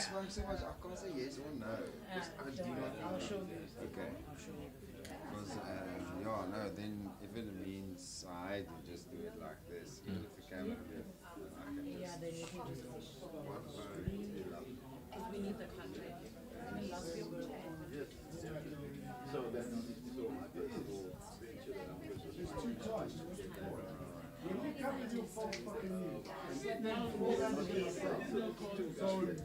smoke so much, I can't say yes or no. 'Cause I do not I'll show know. you. Okay. I'll show you. Because, yeah, no, then if it means I to just do it like this, even if the camera left, then I can Yeah, just then you can just one phone, two because we need the content. I mean, last year we were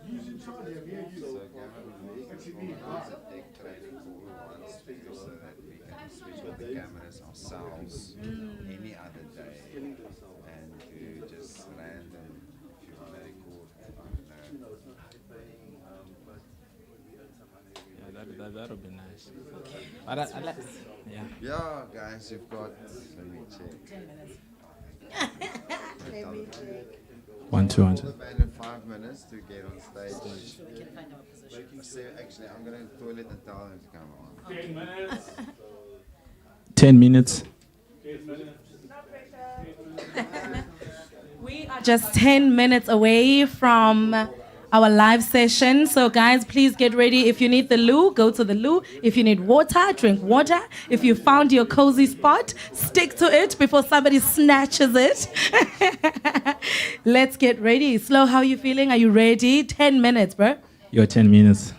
So Gavin will organize a tech training for all of us because so that we can switch on the cameras ourselves any other day and do just random if you want to record, I don't know. Yeah, that'll be nice. But yeah. Yeah, guys, you've got, let me check. 10 minutes. Let me One, two, one, all the two. band in 5 minutes to get on stage. So we can find our position. So actually, I'm gonna toilet and tell them to come on. 10 minutes. We are just 10 minutes away from our live session. So, guys, please get ready. If you need the loo, go to the loo. If you need water, drink water. If you found your cozy spot, stick to it before somebody snatches it. Let's get ready. Slow, how are you feeling? Are you ready? 10 minutes, bro. Your 10 minutes.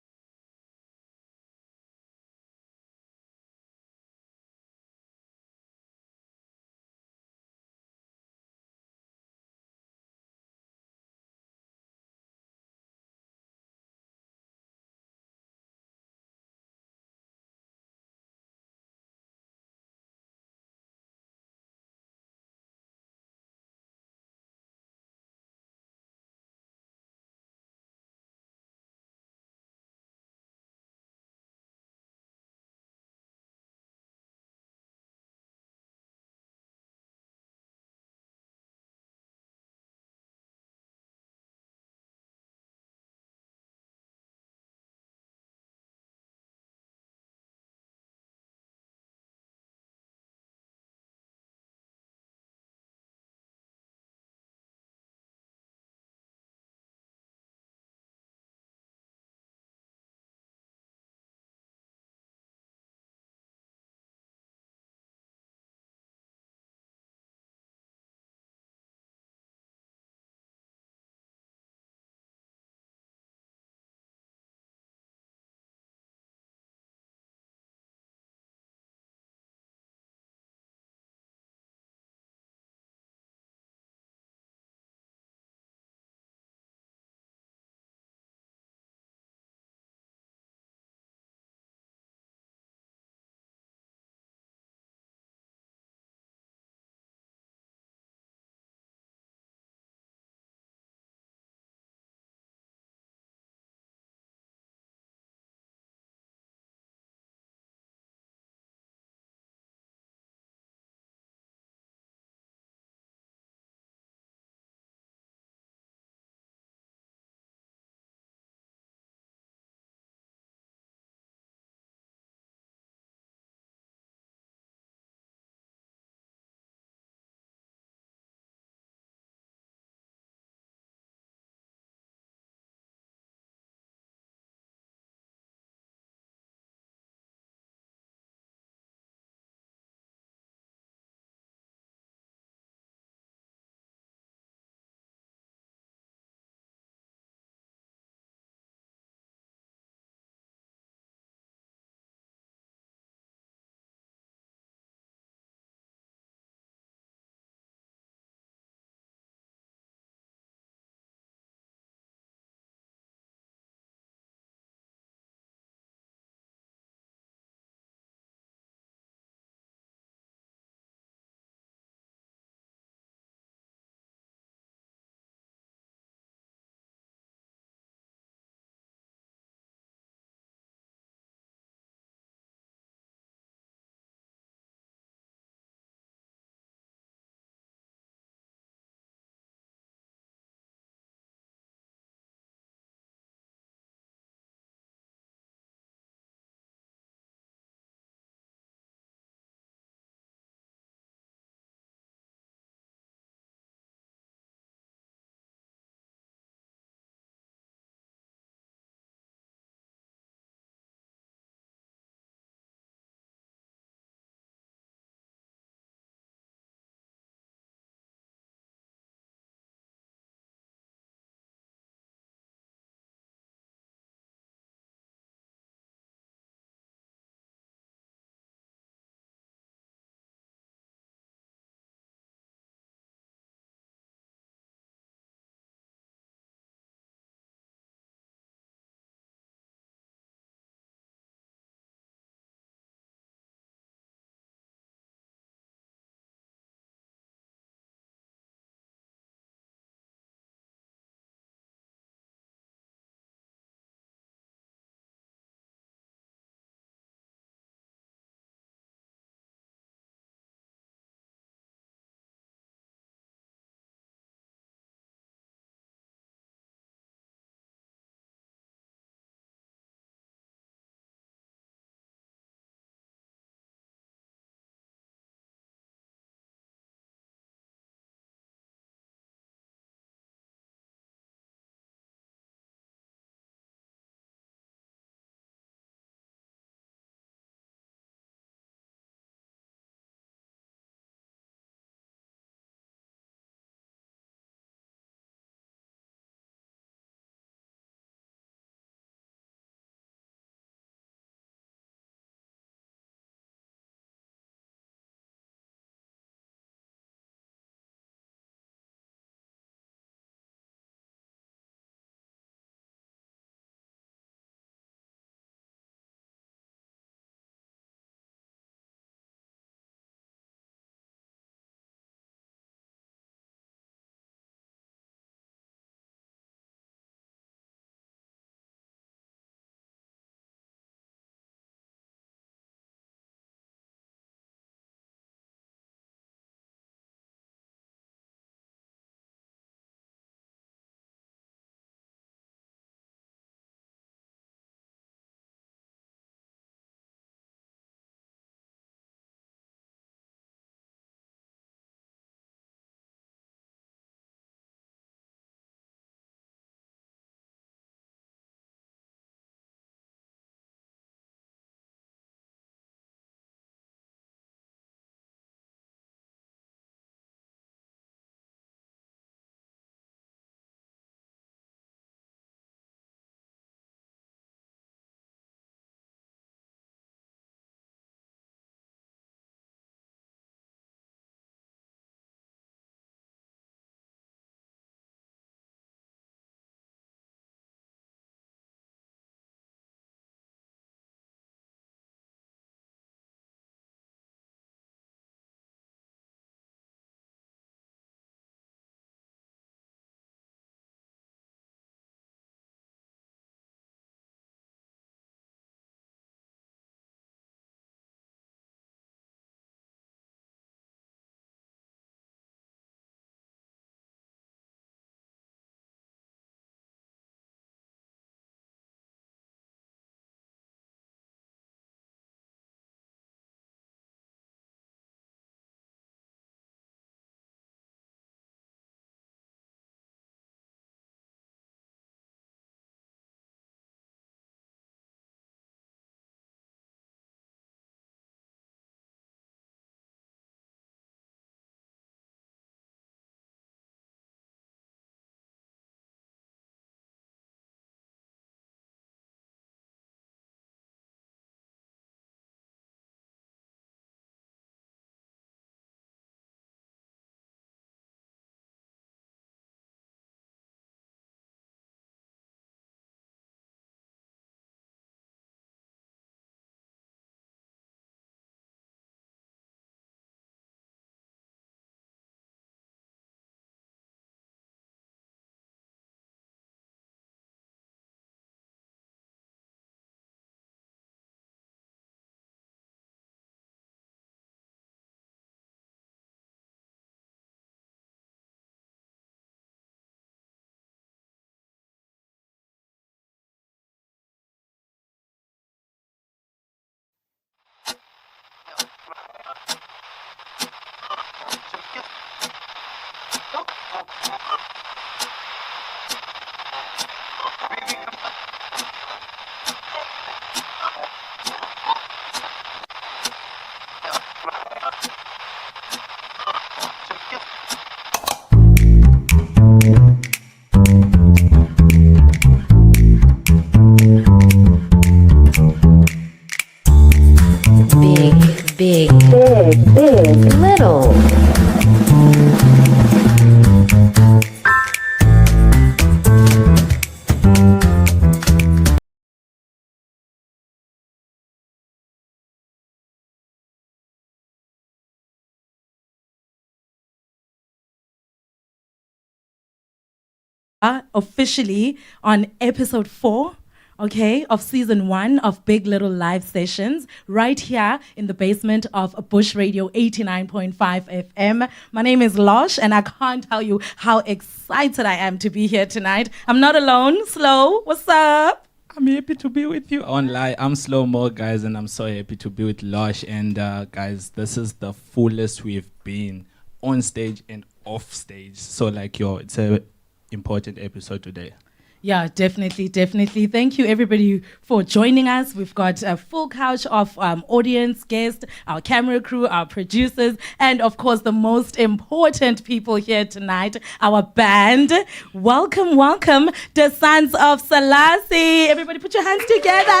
Officially on episode 4, okay, of season 1 of Big Little Live Sessions, right here in the basement of Bush Radio 89.5 FM. My name is Losh, and I can't tell you how excited I am to be here tonight. I'm not alone. Slow, what's up? I'm happy to be with you. Online, I'm Slow Mo, guys, and I'm so happy to be with Losh. And guys, this is the fullest we've been on stage and off stage. So like, it's a important episode today. Yeah, definitely. Thank you, everybody, for joining us. We've got a full couch of audience, guests, our camera crew, our producers, and of course, the most important people here tonight, our band. Welcome, the Sons of Selassie. Everybody put your hands together.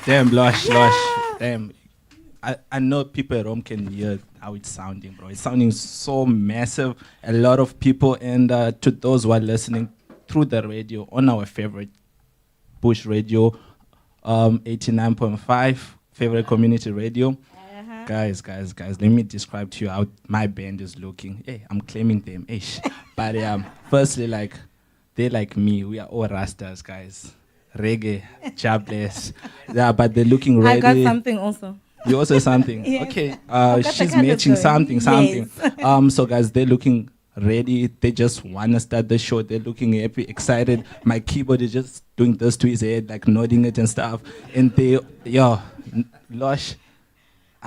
Damn, Lush. Damn. I know people at home can hear how it's sounding, bro. It's sounding so massive. A lot of people, and to those who are listening through the radio on our favorite Bush Radio, 89.5, favorite community radio. Guys, let me describe to you how my band is looking. Hey, I'm claiming them. But firstly, they're like me. We are all Rastas, guys. Reggae, jobless. Yeah, but they're looking ready. I got something also. You also something. Yes. Okay. She's matching going. something. Yes. So guys, they're looking ready. They just want to start the show. They're looking happy, excited. My keyboard is just doing this to his head, like nodding it and stuff. And Lush,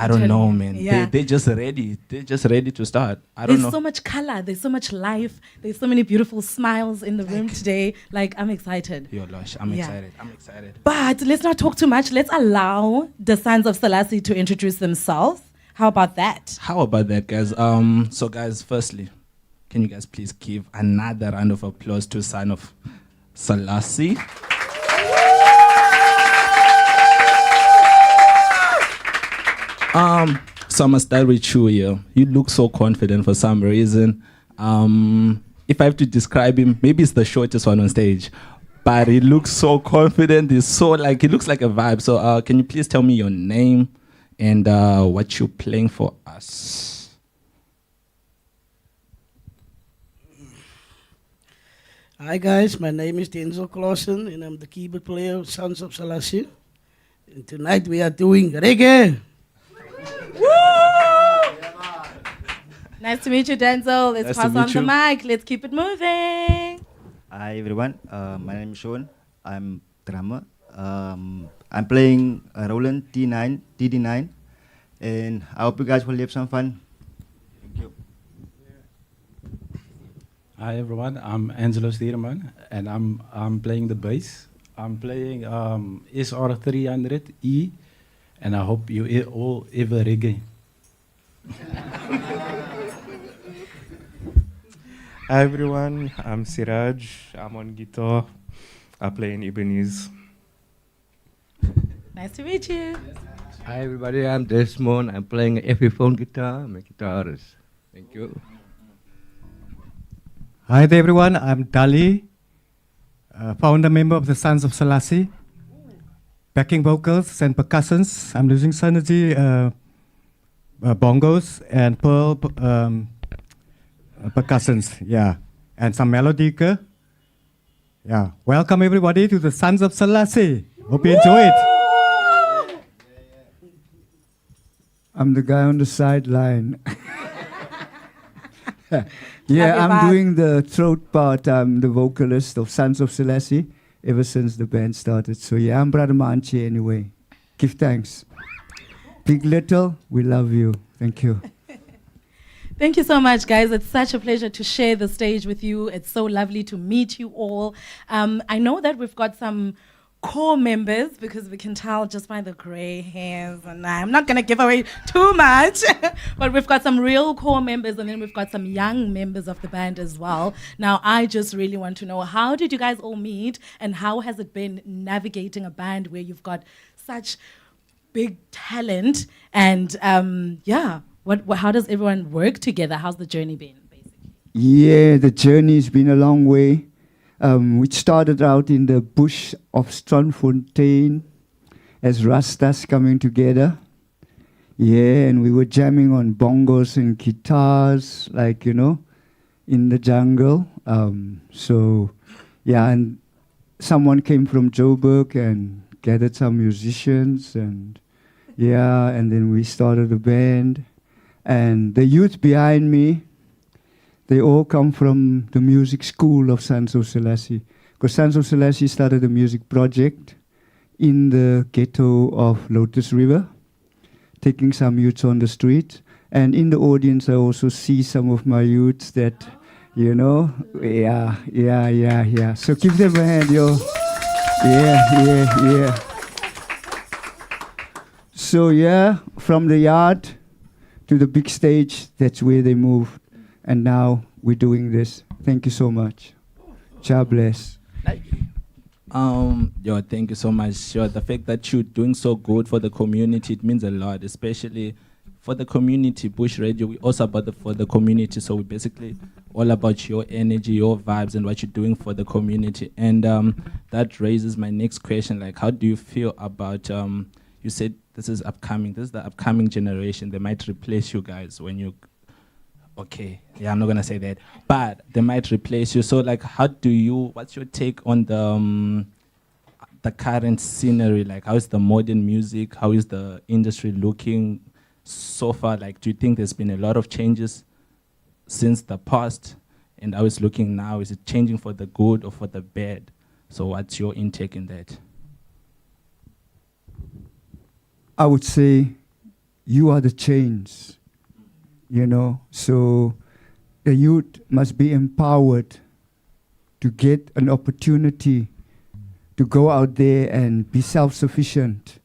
I don't know, man. Yeah. They're just ready. They're just ready to start. I don't know. There's so much color. There's so much life. There's so many beautiful smiles in the room today. Like, I'm excited. Yo, Lush, I'm excited. But let's not talk too much. Let's allow the Sons of Selassie to introduce themselves. How about that? Guys? So guys, firstly, can you guys please give another round of applause to Son of Selassie? So I'm gonna start with you here. You look so confident for some reason. If I have to describe him, maybe it's the shortest one on stage, but he looks so confident. He's so he looks like a vibe. So can you please tell me your name and what you're playing for us? Hi guys, my name is Denzel Clausen and I'm the keyboard player of Sons of Selassie. And tonight we are doing reggae. Nice to meet you, Denzel. Let's pass on the mic. Let's keep it moving. Hi everyone, my name is Sean. I'm drummer. I'm playing Roland TD9, and I hope you guys will have some fun. Thank you. Hi everyone, I'm Angelo Stierman, and I'm playing the bass. I'm playing SR300E, and I hope you all ever reggae. Hi everyone, I'm Siraj. I'm on guitar. I play in Ibanez. Nice to meet you. Hi everybody, I'm Desmond. I'm playing Epiphone guitar. I'm a guitarist. Thank you. Hi there everyone, I'm Dali, founder member of the Sons of Selassie. Backing vocals and percussions. I'm using Synergy bongos and Pearl percussions, yeah. And some melodica. Yeah. Welcome everybody to the Sons of Selassie. Hope you enjoy it. I'm the guy on the sideline. Yeah, I'm doing the throat part. I'm the vocalist of Sons of Selassie ever since the band started. So yeah, I'm Brother Manchi anyway. Give thanks. Big Little, we love you. Thank you. Thank you so much, guys. It's such a pleasure to share the stage with you. It's so lovely to meet you all. I know that we've got some core members because we can tell just by the gray hairs, and I'm not going to give away too much, but we've got some real core members, and then we've got some young members of the band as well. Now, I just really want to know, how did you guys all meet, and how has it been navigating a band where you've got such big talent. And yeah, how does everyone work together? How's the journey been, basically? Yeah, the journey's been a long way. We started out in the bush of Strandfontein as Rastas coming together. Yeah, and we were jamming on bongos and guitars, like, you know, in the jungle. So, yeah, and someone came from Joburg and gathered some musicians, and yeah, and then we started a band. And the youth behind me, they all come from the music school of Sons of Selassie. Because Sons of Selassie started a music project in the ghetto of Lotus River, taking some youths on the street. And in the audience, I also see some of my youths that, you know, yeah. So give them a hand, yo. Yeah. So yeah, from the yard to the big stage, that's where they moved. And now we're doing this. Thank you so much. God bless. Thank you so much. The fact that you're doing so good for the community, it means a lot, especially for the community. Bush Radio, we also for the community. So we're basically all about your energy, your vibes, and what you're doing for the community. And that raises my next question. Like, how do you feel about, you said this is the upcoming generation. They might replace you guys when you, okay, yeah, I'm not gonna say that, but they might replace you. So like, what's your take on the current scenery? Like, how is the modern music? How is the industry looking so far? Like, do you think there's been a lot of changes since the past? And how it's looking now? Is it changing for the good or for the bad? So what's your intake in that? I would say you are the change, you know. So the youth must be empowered to get an opportunity to go out there and be self-sufficient.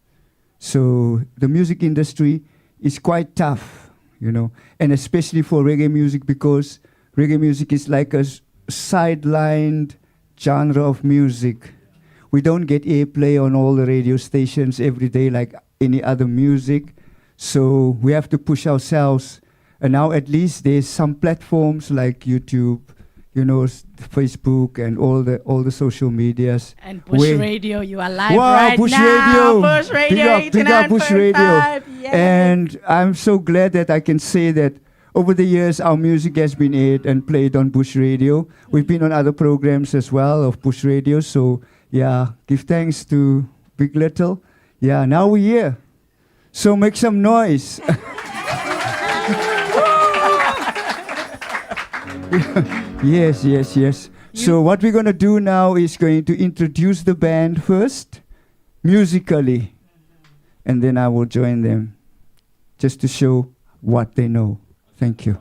So the music industry is quite tough, you know, and especially for reggae music, because reggae music is like a sidelined genre of music. We don't get airplay on all the radio stations every day like any other music. So we have to push ourselves. And now at least there's some platforms like YouTube, you know, Facebook and all the social medias. And Bush Radio, you are live Bush now. Radio. Bush Radio, Big up Bush Radio. Yes. And I'm so glad that I can say that over the years our music has been aired and played on Bush Radio. We've been on other programs as well of Bush Radio. So yeah, give thanks to Big Little. Yeah, now we're here. So make some noise. Yes. So what we're going to do now is going to introduce the band first, musically, and then I will join them just to show what they know. Thank you.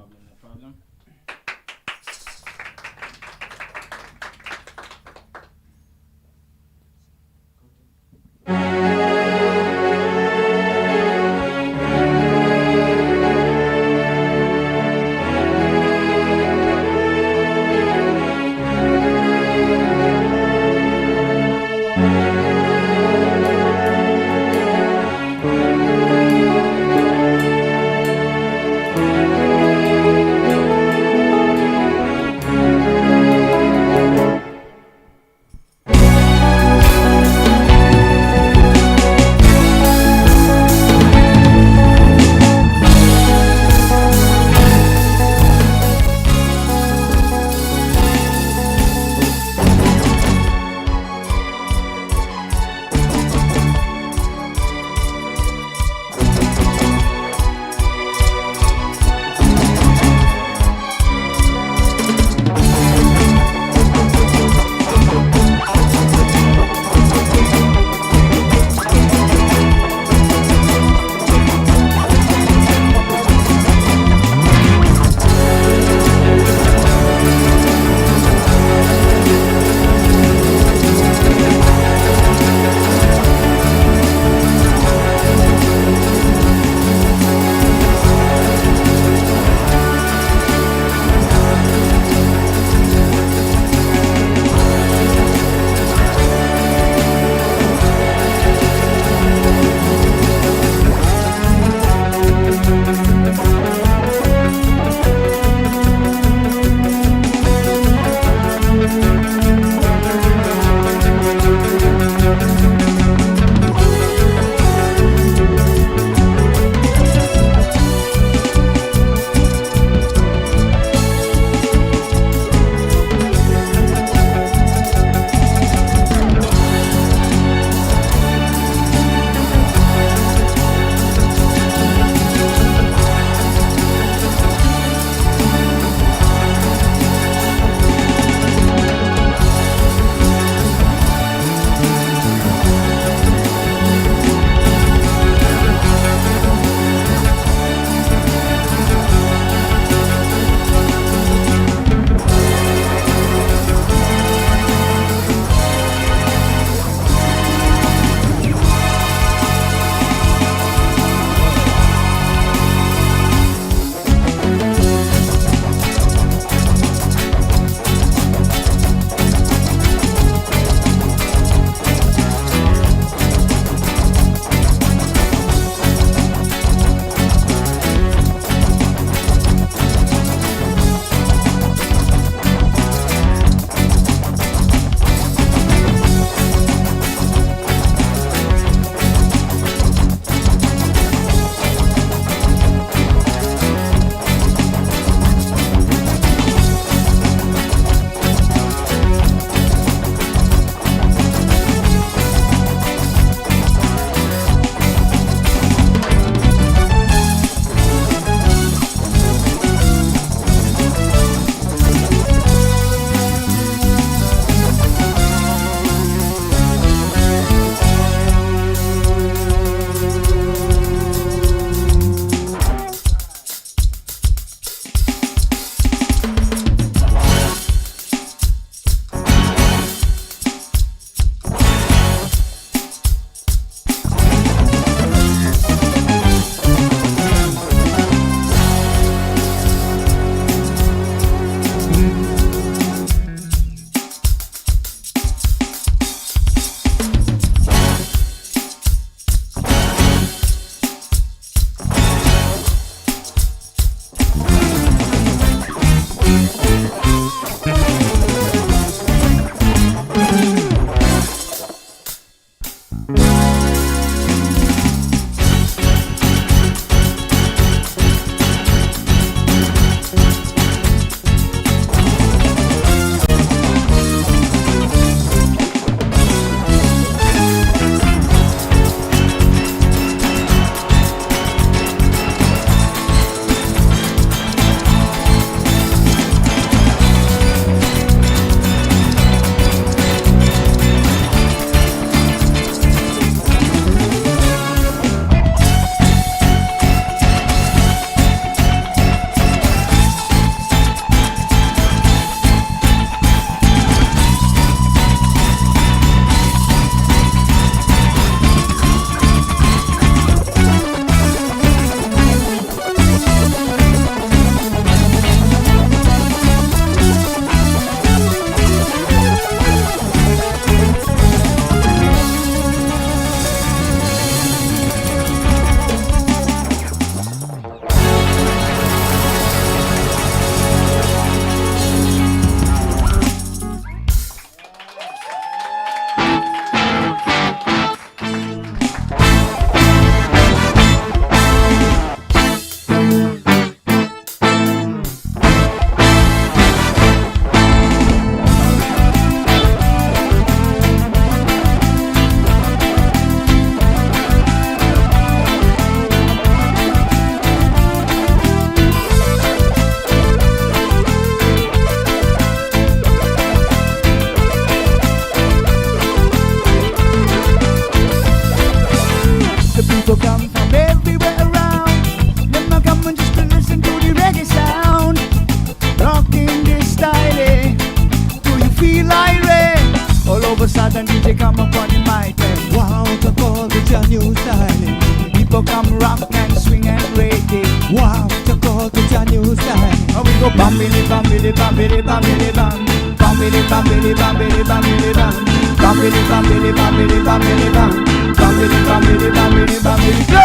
Wow, to go to your new style. And we go bambili, bambili, bambili, bambili, bam. Bambili, bambili, bambili, bambili, bam. Bambili, bambili, bambili, bambili, bam. Bambili, bambili, bambili, bambili, go!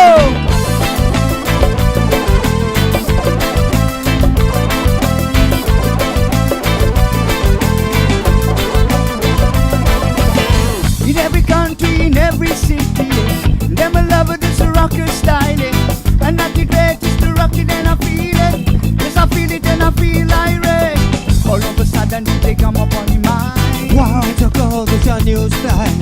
In every country, in every city, them a love it, this rocker style. And not the greatest to rock it and I feel it. Yes, I feel it and I feel irate. All of a sudden they come up on your mind. Wow, to go to your new style.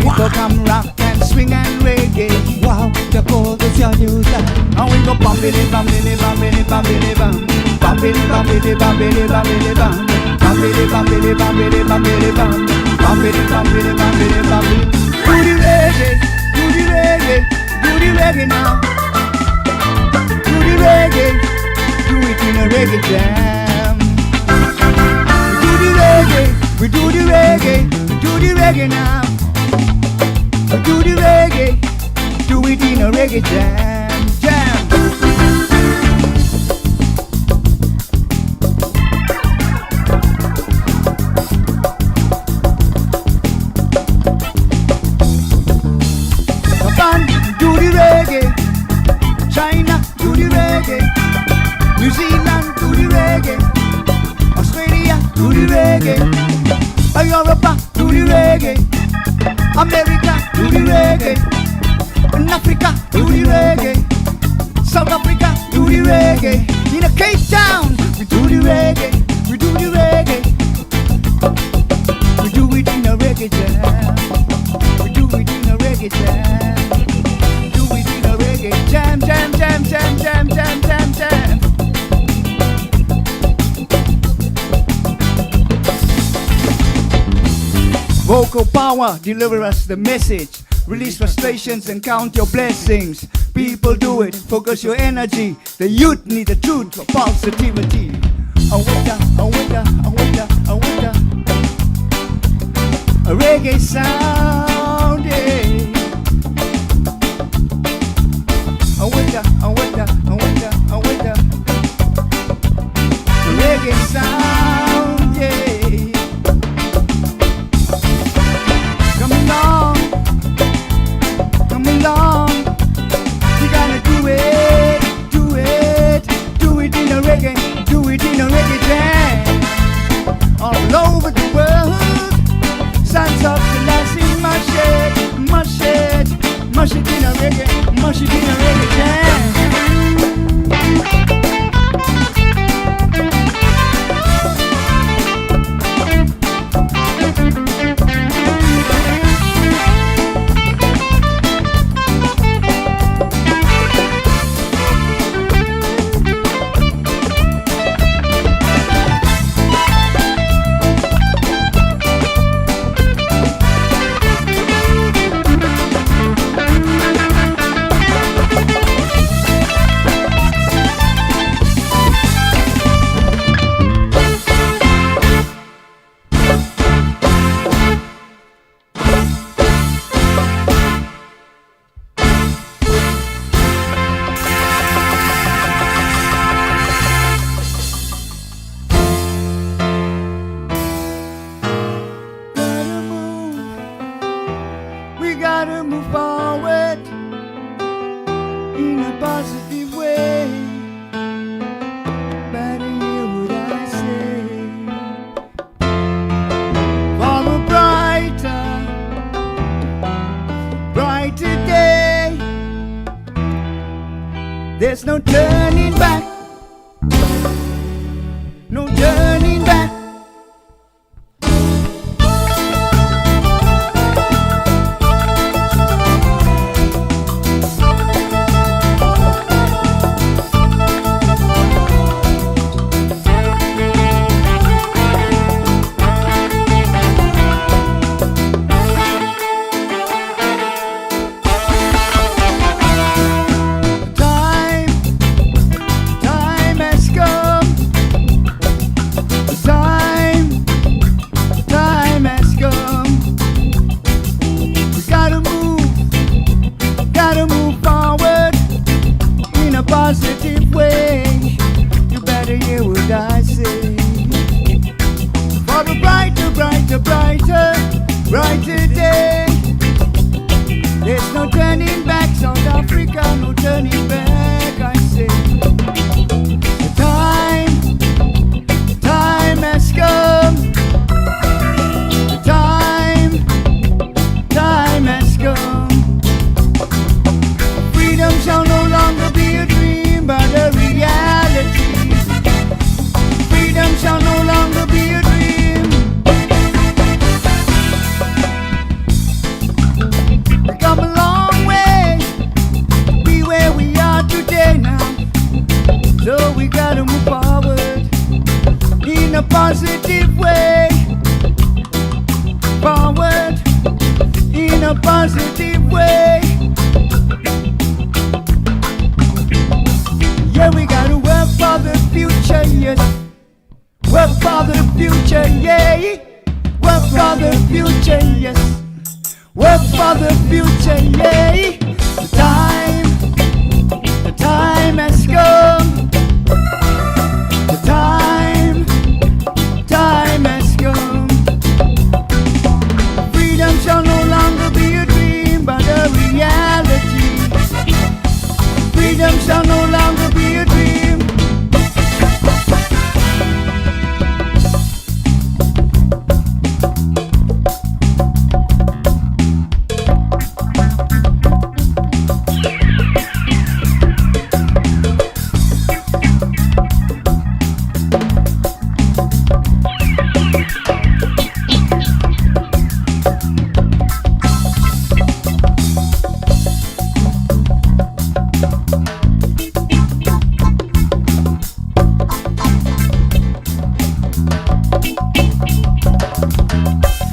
People come rock and swing and reggae. Wow, to go to your new style. And we go bambili, bambili, bambili, bambili, bam. Bambili, bambili, bambili, bambili, bam. Bambili, bambili, bambili, bambili, bam. Bambili, bambili, bambili, bambili. Do the reggae, do the reggae, do the reggae now. Do the reggae, do it in a reggae jam. We do the reggae, we do the reggae, we do the reggae now. We do the reggae, do it in a reggae jam, jam. Japan, do the reggae. China, do the reggae. New Zealand, do the reggae. Australia, do the reggae. Europe, do the reggae. America, do the reggae. In Africa, do the reggae. South Africa, do the reggae. In a Cape Town, we do the reggae. We do the reggae. We do it in a reggae jam. We do it in a reggae jam. Do it in a reggae jam, jam, jam, jam, jam, jam, jam, jam. Vocal power, deliver us the message. Release frustrations and count your blessings. People do it, focus your energy. The youth need the truth for positivity. Awita, awita, awita, awita. A reggae sound, yeah. Awita, awita, awita, awita. A reggae sound, yeah. Come along, come along. We gotta do it, do it, do it in a reggae, do it in a reggae jam. All over the world, Sons of Selassie, mash it, mash it, mash it in a reggae, mash it in a reggae jam. We gotta move forward in a positive way. Better hear what I say. For a brighter, brighter day. There's no turning back, no turning back. Time has come. positive way. You better hear what I say. For a brighter, brighter, brighter, brighter day. There's no turning back, South Africa, no turning back, I say. The time has come. The time has come. Freedom shall no longer be a dream, but a reality. Freedom shall no longer be a dream. We come a long way, be where we are today now. So we gotta move forward in a positive way. Forward in a positive way. Yeah, we gotta work for the future, yes. Work for the future, yeah. Work for the future, yes. Work for the future, yeah. The time has come. The time has come. Freedom shall no longer be a dream, but a reality. Freedom shall no longer be a dream.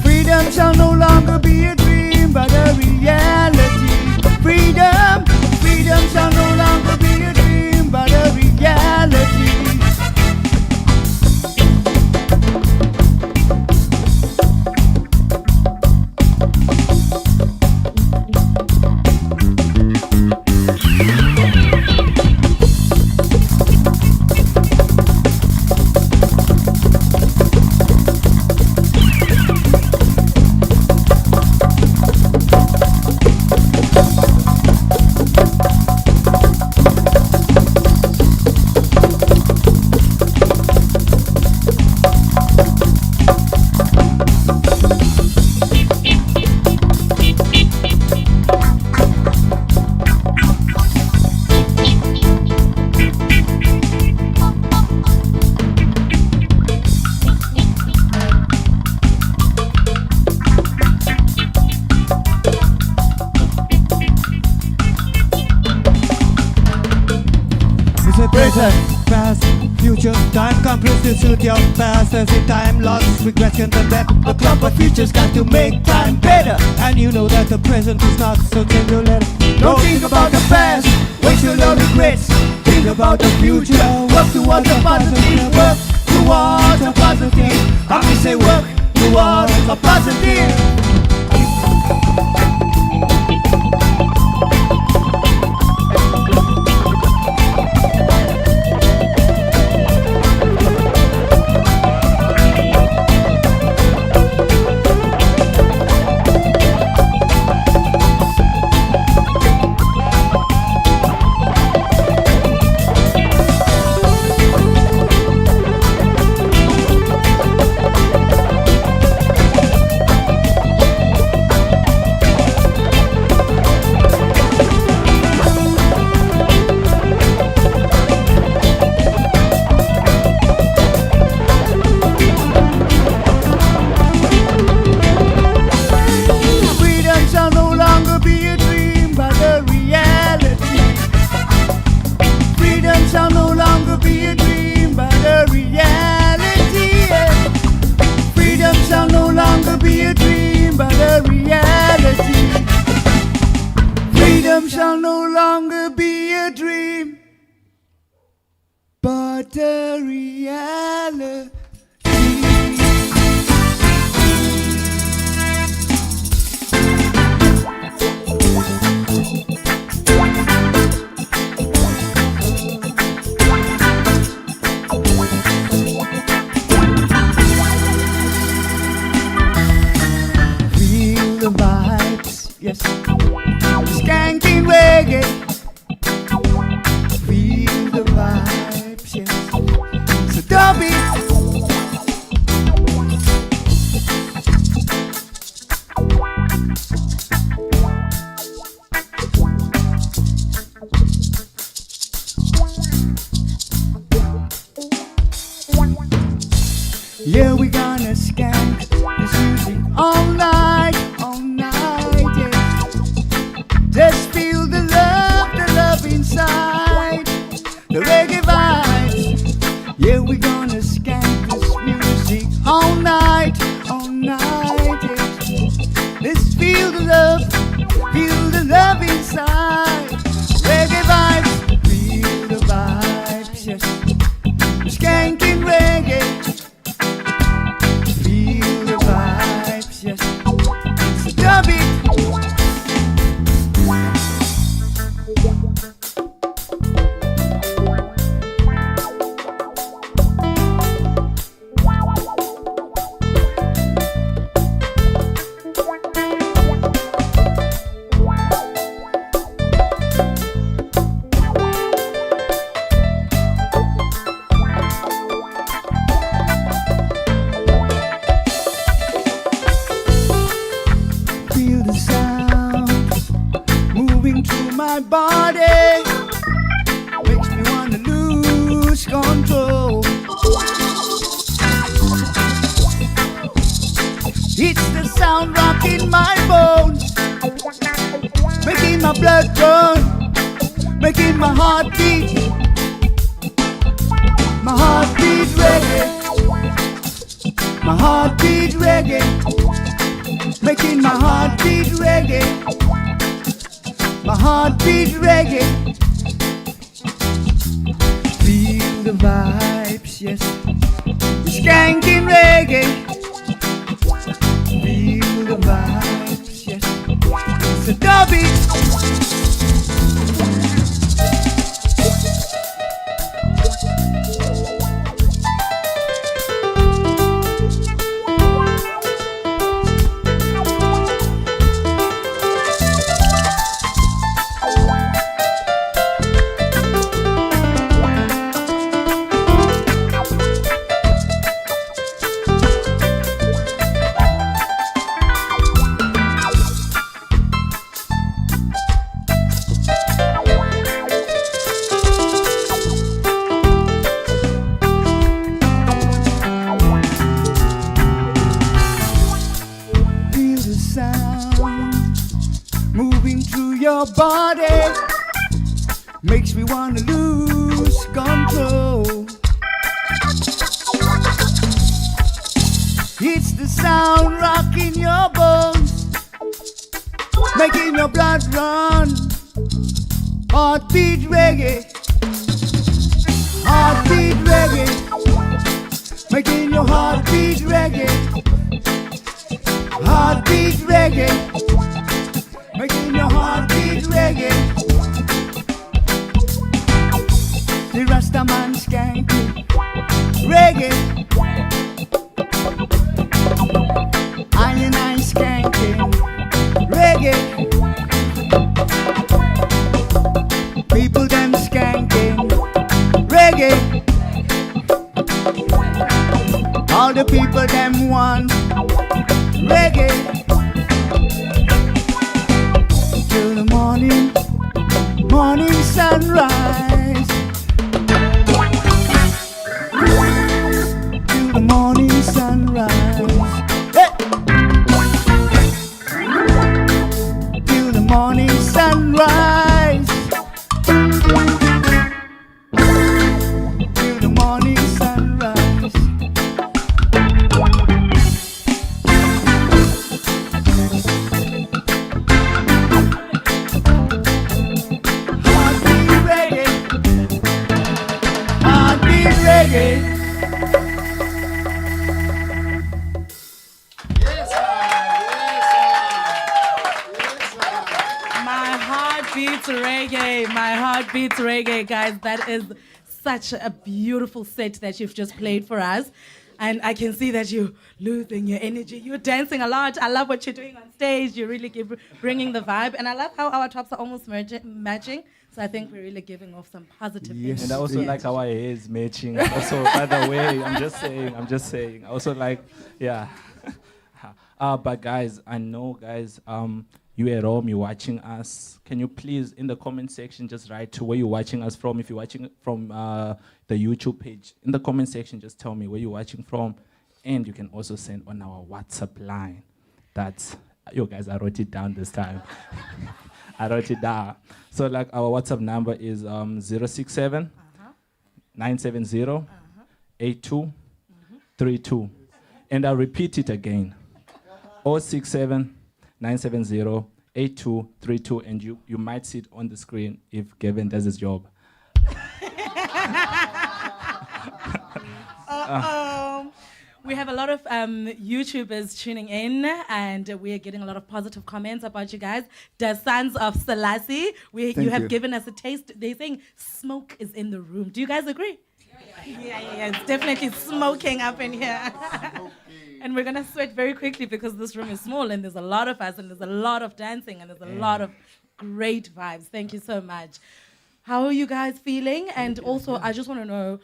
Freedom shall no longer be a dream, but a reality. Freedom shall no longer be a dream, but a reality. Present, past, future, time compressed to suit your past. As in time lost, regrets can turn back the clock, but future's got to make time better. And you know that the present is not, so take your letter. Don't think about the past, waste your no regrets. Think about the future, work towards a positive. Work towards a positive. I can say work towards a positive. Shall no longer be a dream, but a reality. Yeah, we gonna skank this music all night, yeah. Just feel the love inside, the reggae vibes. Yeah, we gonna skank this music all night, yeah. Let's feel the love inside, reggae vibes. Feel the vibes, yes. Skanking reggae. Feel the vibes, yes. It's a dub it. Feel the sound moving through my body, makes me wanna lose control. It's the sound rocking my bones, making my blood run, making my heart beat reggae, my heart beat reggae. Making my heart beat reggae, my heart beat reggae. Feel the vibes, yes. Skanking reggae. Feel the vibes, yes. It's a dub it. Feel the sound moving through your body, makes me wanna lose control. It's the sound rocking your bones, making your blood run. Heartbeat reggae, heartbeat reggae, making your heartbeat reggae. Heartbeat reggae, making your heartbeat reggae. The Rastaman skanking reggae. I and I skanking reggae. People them skanking reggae. All the people them want reggae till the morning sunrise, till the morning sunrise, hey! Till the morning sunrise, till the morning sunrise. Reggae. My heart beats reggae. My heart beats reggae, guys. That is such a beautiful set that you've just played for us. And I can see that you're losing your energy. You're dancing a lot. I love what you're doing on stage. You really bringing the vibe. And I love how our tops are almost matching. So I think we're really giving off some positive Yes. energy. And I also like how our hair is matching. Also, by the way, I'm just saying. I also like, yeah. But guys, I know, guys, you at home, you're watching us. Can you please, in the comment section, just write to where you're watching us from. If you're watching from the YouTube page, in the comment section, just tell me where you're watching from. And you can also send on our WhatsApp line. That's, you guys, I wrote it down this time. I wrote it down. So like our WhatsApp number is 067 970 8232. And I'll repeat it again. 067 970 8232. And you might see it on the screen if Gavin does his job. We have a lot of YouTubers tuning in, and we are getting a lot of positive comments about you guys. The Sons of Selassie, you have given us a taste. They're saying smoke is in the room. Do you guys agree? Yeah. It's definitely smoking up in here. And we're going to sweat very quickly because this room is small, and there's a lot of us, and there's a lot of dancing, and there's a lot of great vibes. Thank you so much. How are you guys feeling? And also, I just want to know,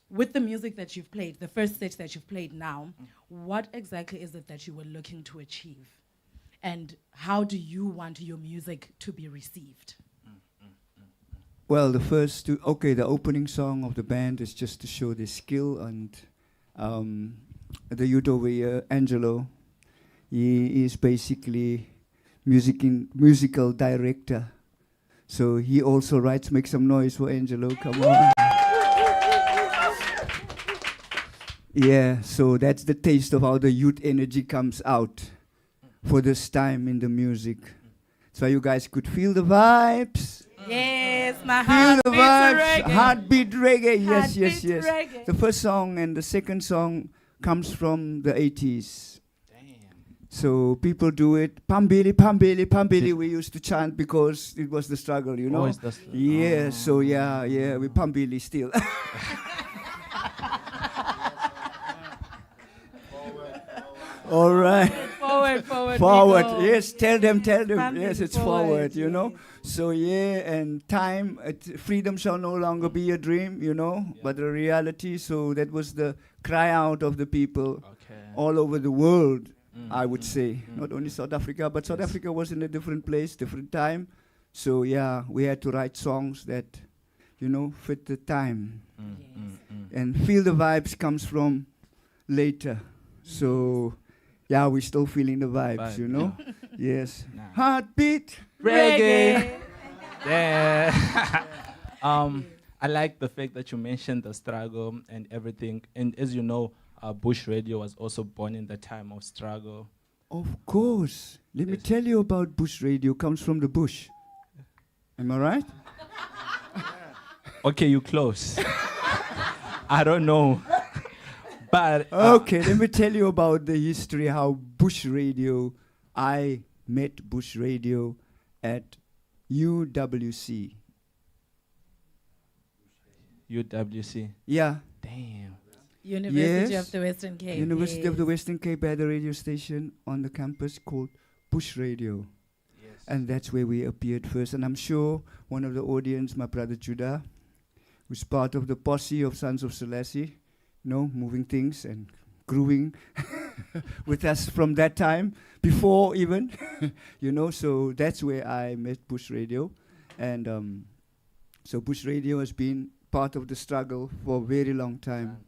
with the music that you've played, the first set that you've played now, what exactly is it that you were looking to achieve? And how do you want your music to be received? Well, the opening song of the band is just to show their skill, and the youth over here, Angelo, he is basically musical director. So he also writes. Make some noise for Angelo, come on. Yeah, so that's the taste of how the youth energy comes out for this time in the music. So you guys could feel the vibes. Yes, my Feel heart the beats vibes. reggae. Heartbeat reggae. Yes, Heartbeat yes, yes. reggae. The first song and the second song comes from the 80s. So people do it. Pambili, pambili, pambili. We used to chant because it was the struggle, you know. Oh, it's the yeah. So yeah, we pambili still. All right. Forward. Yes, tell them. Pambili Yes, it's forward, you know. So yeah, and time, freedom shall no longer be a dream, you know, but a reality. So that was the cry out of the people all over the world. I would say, not only South Africa, but South Africa was in a different place, different time. So yeah, we had to write songs that, you know, fit the time. And Feel the Vibes comes from later. So yeah, we're still feeling the vibes, you know. Yes. Heartbeat Reggae. Yeah. I like the fact that you mentioned the struggle and everything. And as you know, Bush Radio was also born in the time of struggle. Of course. Let me tell you about Bush Radio. Comes from the bush. Am I right? Okay, you close. I don't know. But okay, let me tell you about the history, how Bush Radio, I met Bush Radio at UWC. UWC? Yeah. Damn. University of the Western Cape. University of the Western Cape had a radio station on the campus called Bush Radio. Yes. And that's where we appeared first. And I'm sure one of the audience, my brother Judah, who's part of the posse of Sons of Selassie, you know, moving things and growing with us from that time, before even, you know, so that's where I met Bush Radio. And so Bush Radio has been part of the struggle for a very long time.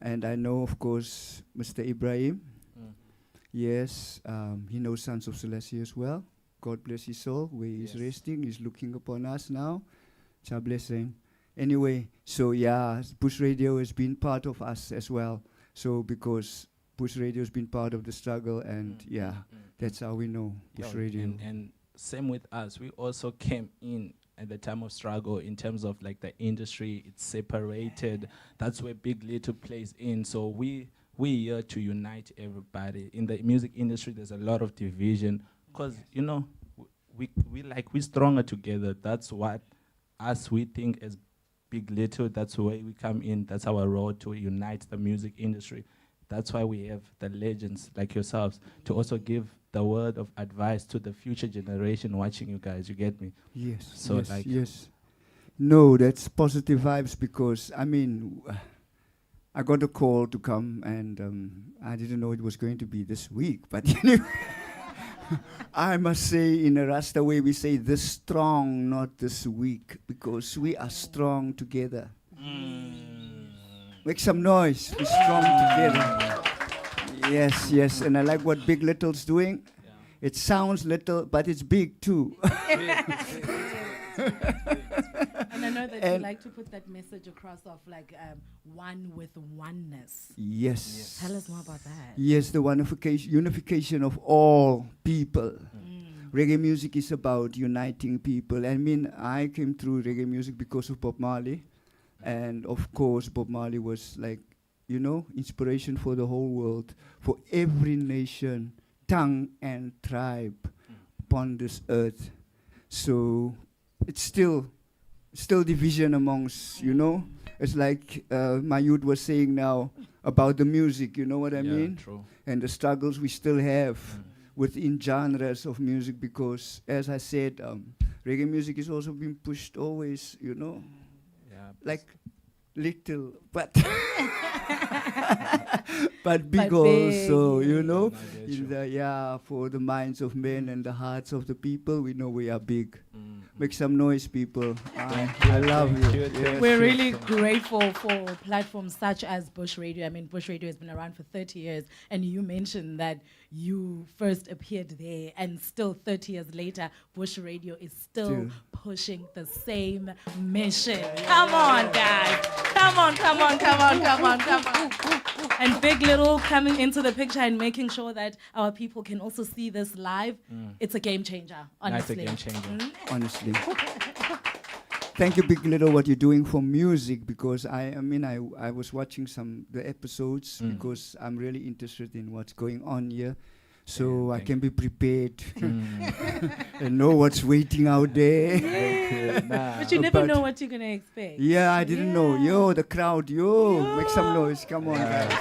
And I know, of course, Mr. Ibrahim. Yes, he knows Sons of Selassie as well. God bless his soul, where he's resting. He's looking upon us now. God bless him. Anyway, so yeah, Bush Radio has been part of us as well. So because Bush Radio has been part of the struggle, and that's how we know Bush Radio. And same with us. We also came in at the time of struggle in terms of like the industry. It's separated. That's where Big Little plays in. So we here to unite everybody. In the music industry, there's a lot of division because, you know, we're stronger together. That's what we think as Big Little. That's where we come in. That's our role, to unite the music industry. That's why we have the legends like yourselves to also give the word of advice to the future generation watching you guys. You get me? Yes. So yes, like yes. No, that's positive vibes, because I mean, I got a call to come, and I didn't know it was going to be this week, but anyway, I must say, in a Rasta way, we say this strong, not this weak, because we are strong together. Make some noise. We're strong together. Yes, yes, and I like what Big Little's doing. It sounds little, but it's big too. And I know that you like to put that message across of like one with oneness. Yes. Tell us more about that. Yes, the unification of all people. Reggae music is about uniting people. I mean, I came through reggae music because of Bob Marley. And of course, Bob Marley was like, you know, inspiration for the whole world, for every nation, tongue and tribe upon this earth. So it's still division amongst, you know. It's like my youth was saying now about the music, you know what I mean? True. And the struggles we still have within genres of music, because as I said, reggae music is also being pushed always, you know, like little, but but big also, you know, for the minds of men and the hearts of the people, we know we are big. Make some noise, people. I love you. Yes, We're really grateful for platforms such as Bush Radio. I mean, Bush Radio has been around for 30 years, and you mentioned that you first appeared there, and still 30 years later, Bush Radio is still pushing the same mission. Come on, guys. Come on. And Big Little coming into the picture and making sure that our people can also see this live. It's a game changer, honestly. Nice, a game changer. Honestly. Thank you, Big Little, what you're doing for music, because I was watching the episodes because I'm really interested in what's going on here. So I can be prepared and know what's waiting out there. But you never know what you're going to expect. Yeah, I didn't know. Yo, the crowd, make some noise. Come on, guys.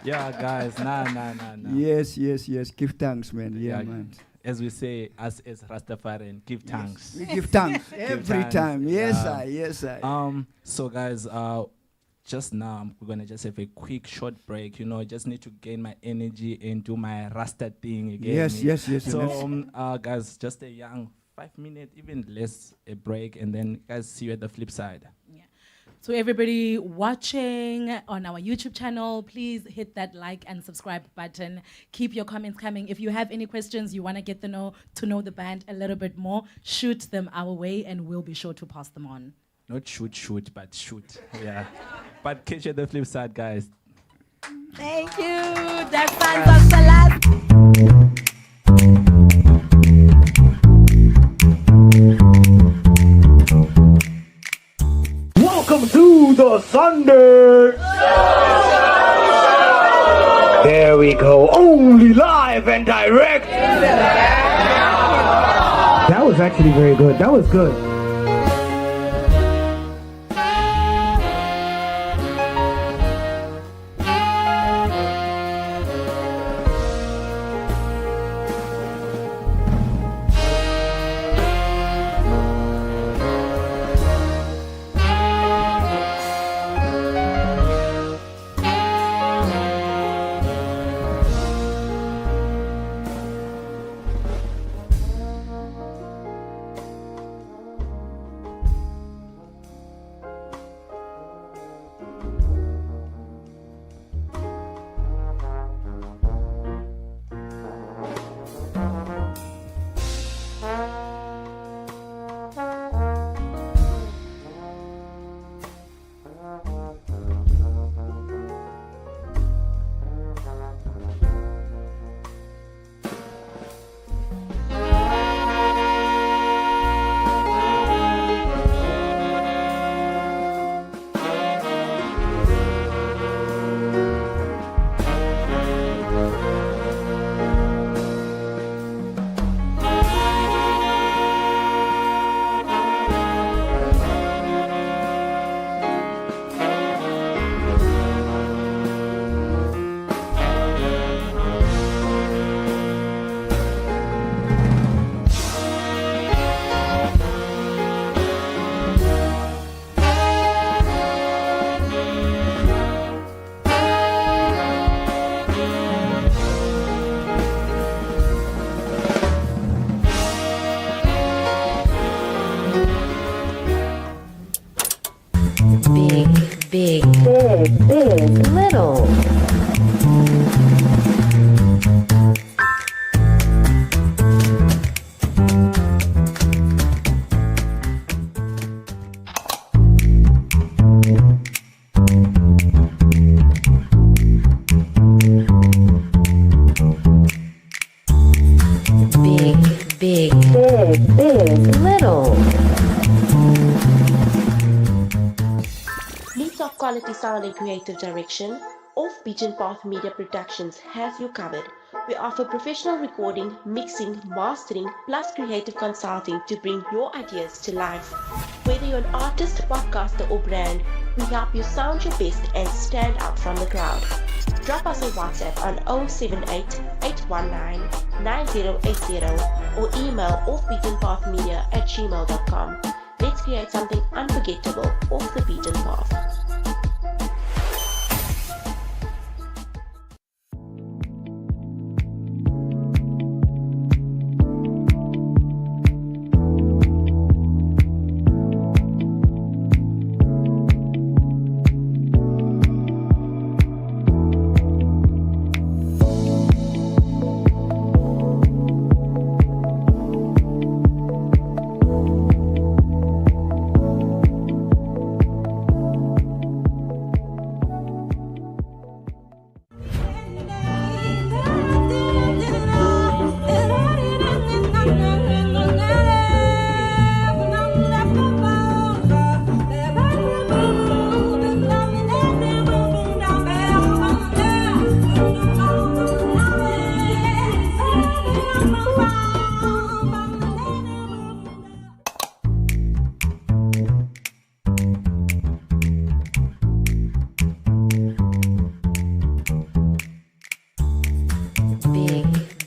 Yeah, guys, nah. Yes. Give thanks, man. Yeah, man. As we say, us as Rastafarian, give thanks. We give thanks every time. Yes, I. So, guys, just now, we're going to just have a quick short break. You know, I just need to gain my energy and do my Rasta thing again. Yes. So, guys, just a young 5 minute, even less, a break, and then guys see you at the flip side. Yeah. So everybody watching on our YouTube channel, please hit that like and subscribe button. Keep your comments coming. If you have any questions, you want to get to know the band a little bit more, shoot them our way, and we'll be sure to pass them on. Not shoot, but shoot. Yeah. But catch you at the flip side, guys. Thank you. That's Sons of Selassie. Welcome to the Sunday. There we go. Only live and direct. That was actually very good. That was good. Big, little. Little. Need top quality sound and creative direction? Off Beaten Path Media Productions has you covered. We offer professional recording, mixing, mastering, plus creative consulting to bring your ideas to life. Whether you're an artist, podcaster, or brand, we help you sound your best and stand out from the crowd. Drop us a WhatsApp on 078 819 9080 or email offbeatenpathmedia@gmail.com. Let's create something unforgettable off the beaten path.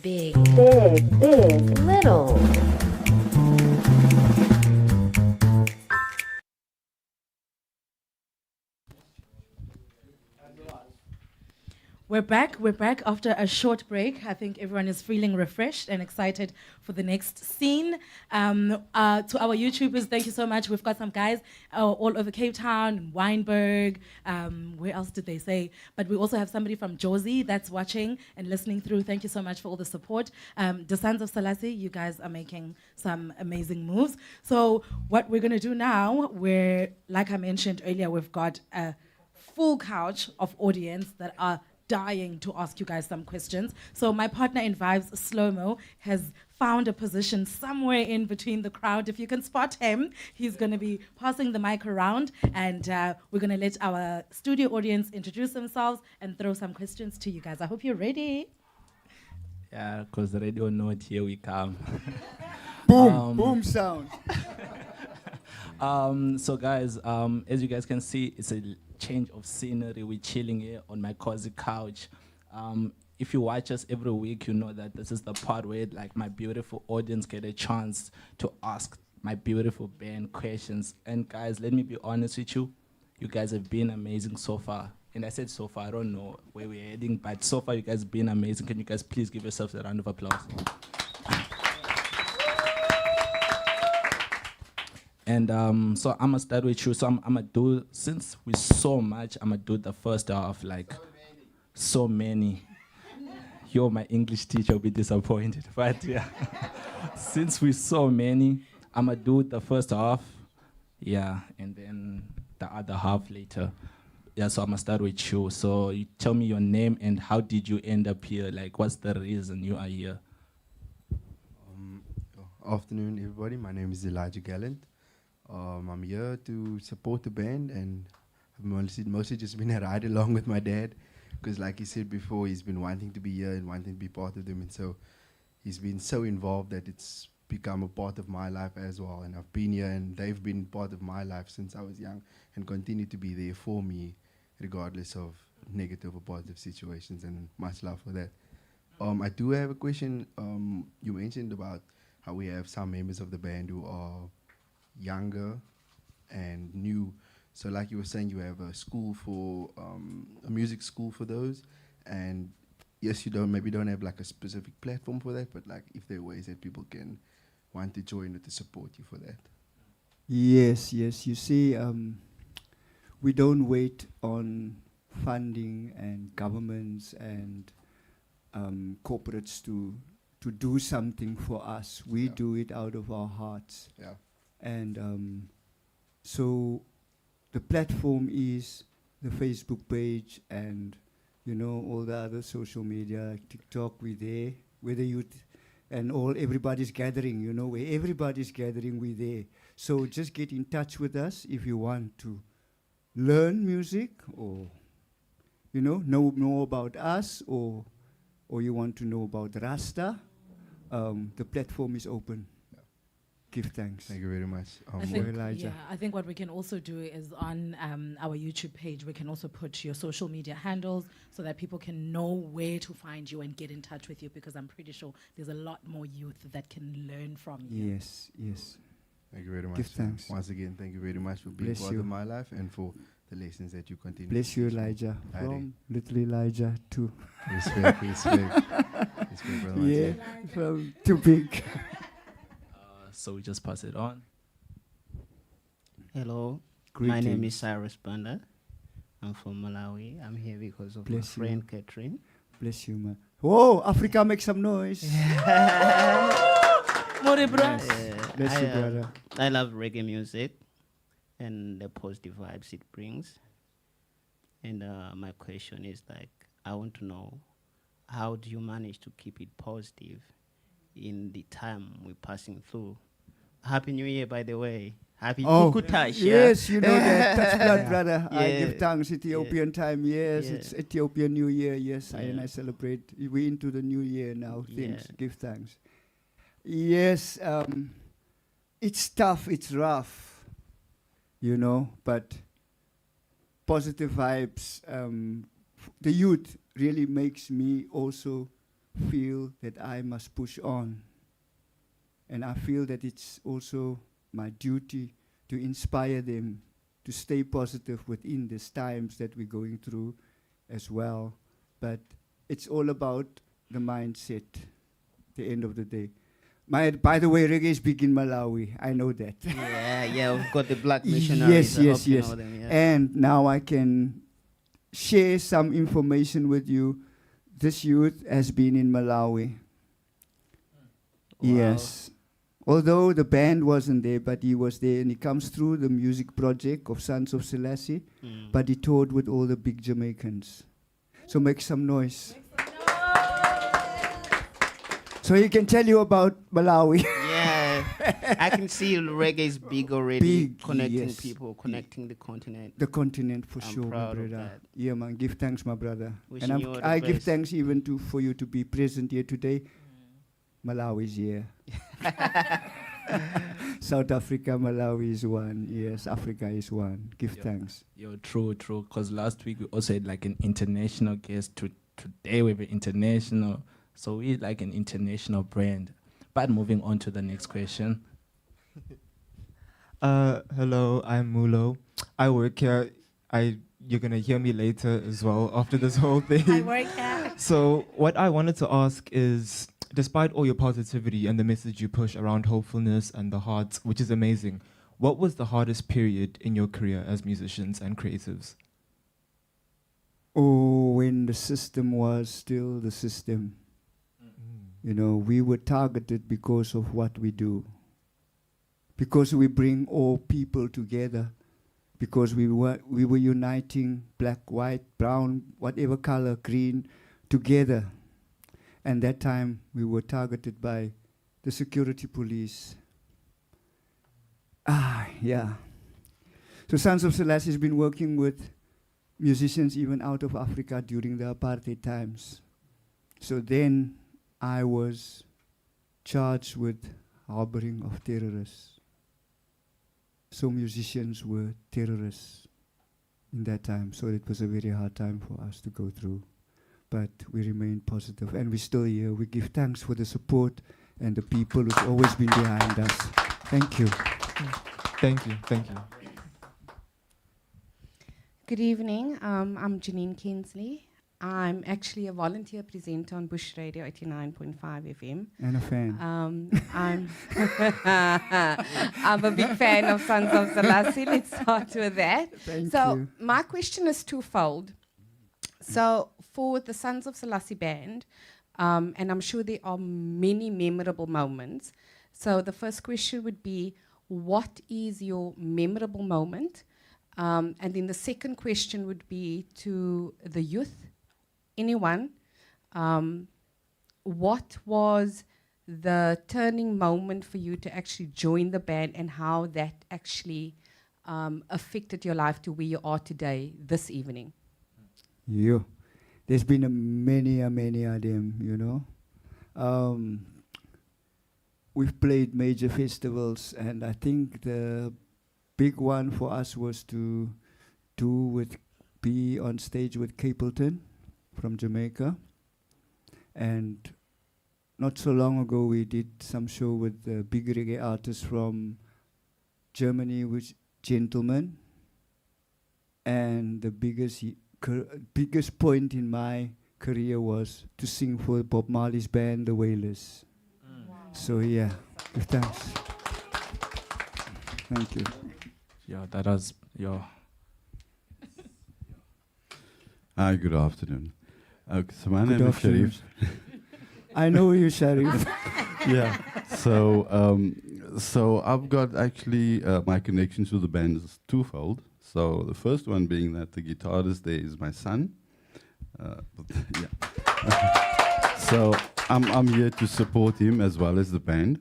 Big, little. We're back after a short break. I think everyone is feeling refreshed and excited for the next scene. To our YouTubers, thank you so much. We've got some guys all over Cape Town, Wynberg, where else did they say? But we also have somebody from Jozi that's watching and listening through. Thank you so much for all the support. The Sons of Selassie, you guys are making some amazing moves. So what we're gonna do now, like I mentioned earlier, we've got a full couch of audience that are dying to ask you guys some questions. So my partner in Vibes, Slow-Mo, has found a position somewhere in between the crowd. If you can spot him, he's going to be passing the mic around, and we're going to let our studio audience introduce themselves and throw some questions to you guys. I hope you're ready. Yeah, because the radio note, here we come. Boom, boom sound. So guys, as you guys can see, it's a change of scenery. We're chilling here on my cozy couch. If you watch us every week, you know that this is the part where like my beautiful audience get a chance to ask my beautiful band questions. And guys, let me be honest with you, you guys have been amazing so far. And I said so far, I don't know where we're heading, but so far you guys have been amazing. Can you guys please give yourselves a round of applause? And so I'm gonna start with you. So I'm gonna do, since we so much, I'm gonna do the first half, like so many. You're my English teacher, will be disappointed. But yeah, since we so many, I'm gonna do the first half, yeah, and then the other half later. Yeah, so I'm gonna start with you. So you tell me your name and how did you end up here? Like, what's the reason you are here? Afternoon, everybody. My name is Elijah Gallant. I'm here to support the band, and I've mostly just been a ride along with my dad, because like he said before, he's been wanting to be here and wanting to be part of them, and so he's been so involved that it's become a part of my life as well. And I've been here, and they've been part of my life since I was young, and continue to be there for me, regardless of negative or positive situations, and much love for that. I do have a question. You mentioned about how we have some members of the band who are younger and new. So like you were saying, you have a school for, a music school for those. And yes, you maybe don't have like a specific platform for that, but like if there are ways that people can want to join or to support you for that. Yes. You see, we don't wait on funding and governments and corporates to do something for us. We do it out of our hearts. Yeah. And so the platform is the Facebook page and, you know, all the other social media, like TikTok, we're there, where the youth and everybody's gathering, you know, where everybody's gathering, we're there. So just get in touch with us if you want to learn music or, you know about us or you want to know about Rasta. The platform is open. Give thanks. Thank you very much. I think what we can also do is on our YouTube page, we can also put your social media handles so that people can know where to find you and get in touch with you, because I'm pretty sure there's a lot more youth that can learn from you. Yes. Thank you very much. Give thanks. Once again, thank you very much for being Bless part you. of my life and for the lessons that you continue. Bless to you, teach me. Elijah. Adi. From little Elijah to Respect. Respect, brother. yeah, from too big. So we just pass it on. Hello, my Greetings. name is Cyrus Banda. I'm from Malawi. I'm here because of Bless my you. friend Catherine. Bless you, man. Whoa, Africa, make some noise. Bless you, brother. I love reggae music and the positive vibes it brings. And my question is like, I want to know, how do you manage to keep it positive in the time we're passing through? Happy New Year, by the way. Happy Kukutash. Yes, you know that. Touch blood, brother. I Yeah. give thanks. Ethiopian time. Yes, Yeah. it's Ethiopian New Year. Yes, Yeah. I celebrate. We're into the new year now. Things. Yeah. Give thanks. Yes, it's tough. It's rough, you know, but positive vibes. The youth really makes me also feel that I must push on. And I feel that it's also my duty to inspire them to stay positive within these times that we're going through as well. But it's all about the mindset at the end of the day. By the way, reggae is big in Malawi. I know that. Yeah, we've got the black missionaries. I hope you know them, yeah. And now I can share some information with you. This youth has been in Malawi. Wow. Yes. Although the band wasn't there, but he was there, and he comes through the music project of Sons of Selassie, but he toured with all the big Jamaicans. So make some noise. So he can tell you about Malawi. Yeah, I can see reggae is big already, Big, connecting yes. people, connecting the continent. The continent, for I'm sure, my proud of brother. that. Yeah, man. Give thanks, my brother. Wishing And you all the I give best. thanks even for you to be present here today. Malawi is here. South Africa, Malawi is one. Yes, Africa is one. Give thanks. Yo, true. Because last week we also had like an international guest. Today we have an international. So we're like an international brand. But moving on to the next question. Hello, I'm Mulo. I work here. You're gonna hear me later as well after this whole thing. I work here. So what I wanted to ask is, despite all your positivity and the message you push around hopefulness and the heart, which is amazing, what was the hardest period in your career as musicians and creatives? Oh, when the system was still the system. You know, we were targeted because of what we do. Because we bring all people together. Because we were uniting black, white, brown, whatever color, green, together. And that time we were targeted by the security police. Yeah. So Sons of Selassie has been working with musicians even out of Africa during the apartheid times. So then I was charged with harboring of terrorists. So musicians were terrorists in that time. So it was a very hard time for us to go through. But we remain positive, and we're still here. We give thanks for the support and the people who've always been behind us. Thank you. Thank you. Good evening. I'm Janine Kinsley. I'm actually a volunteer presenter on Bush Radio 89.5 FM. And a fan. I'm a big fan of Sons of Selassie. Let's start with that. Thank so you. my question is twofold. So for the Sons of Selassie band, and I'm sure there are many memorable moments. So the first question would be, what is your memorable moment? And then the second question would be to the youth, anyone. What was the turning moment for you to actually join the band, and how that actually affected your life to where you are today, this evening? Yeah, there's been many of them, you know. We've played major festivals, and I think the big one for us was to be on stage with Capleton from Jamaica. And not so long ago, we did some show with the big reggae artists from Germany, which Gentleman. And the biggest point in my career was to sing for Bob Marley's band, The Wailers. So yeah, give thanks. Thank you. Yeah, that was your. Hi, good afternoon. So my Good name is afternoon. Sharif. I know you, Sharif. Yeah. So I've got actually my connections with the band is twofold. So the first one being that the guitarist there is my son. So I'm here to support him as well as the band.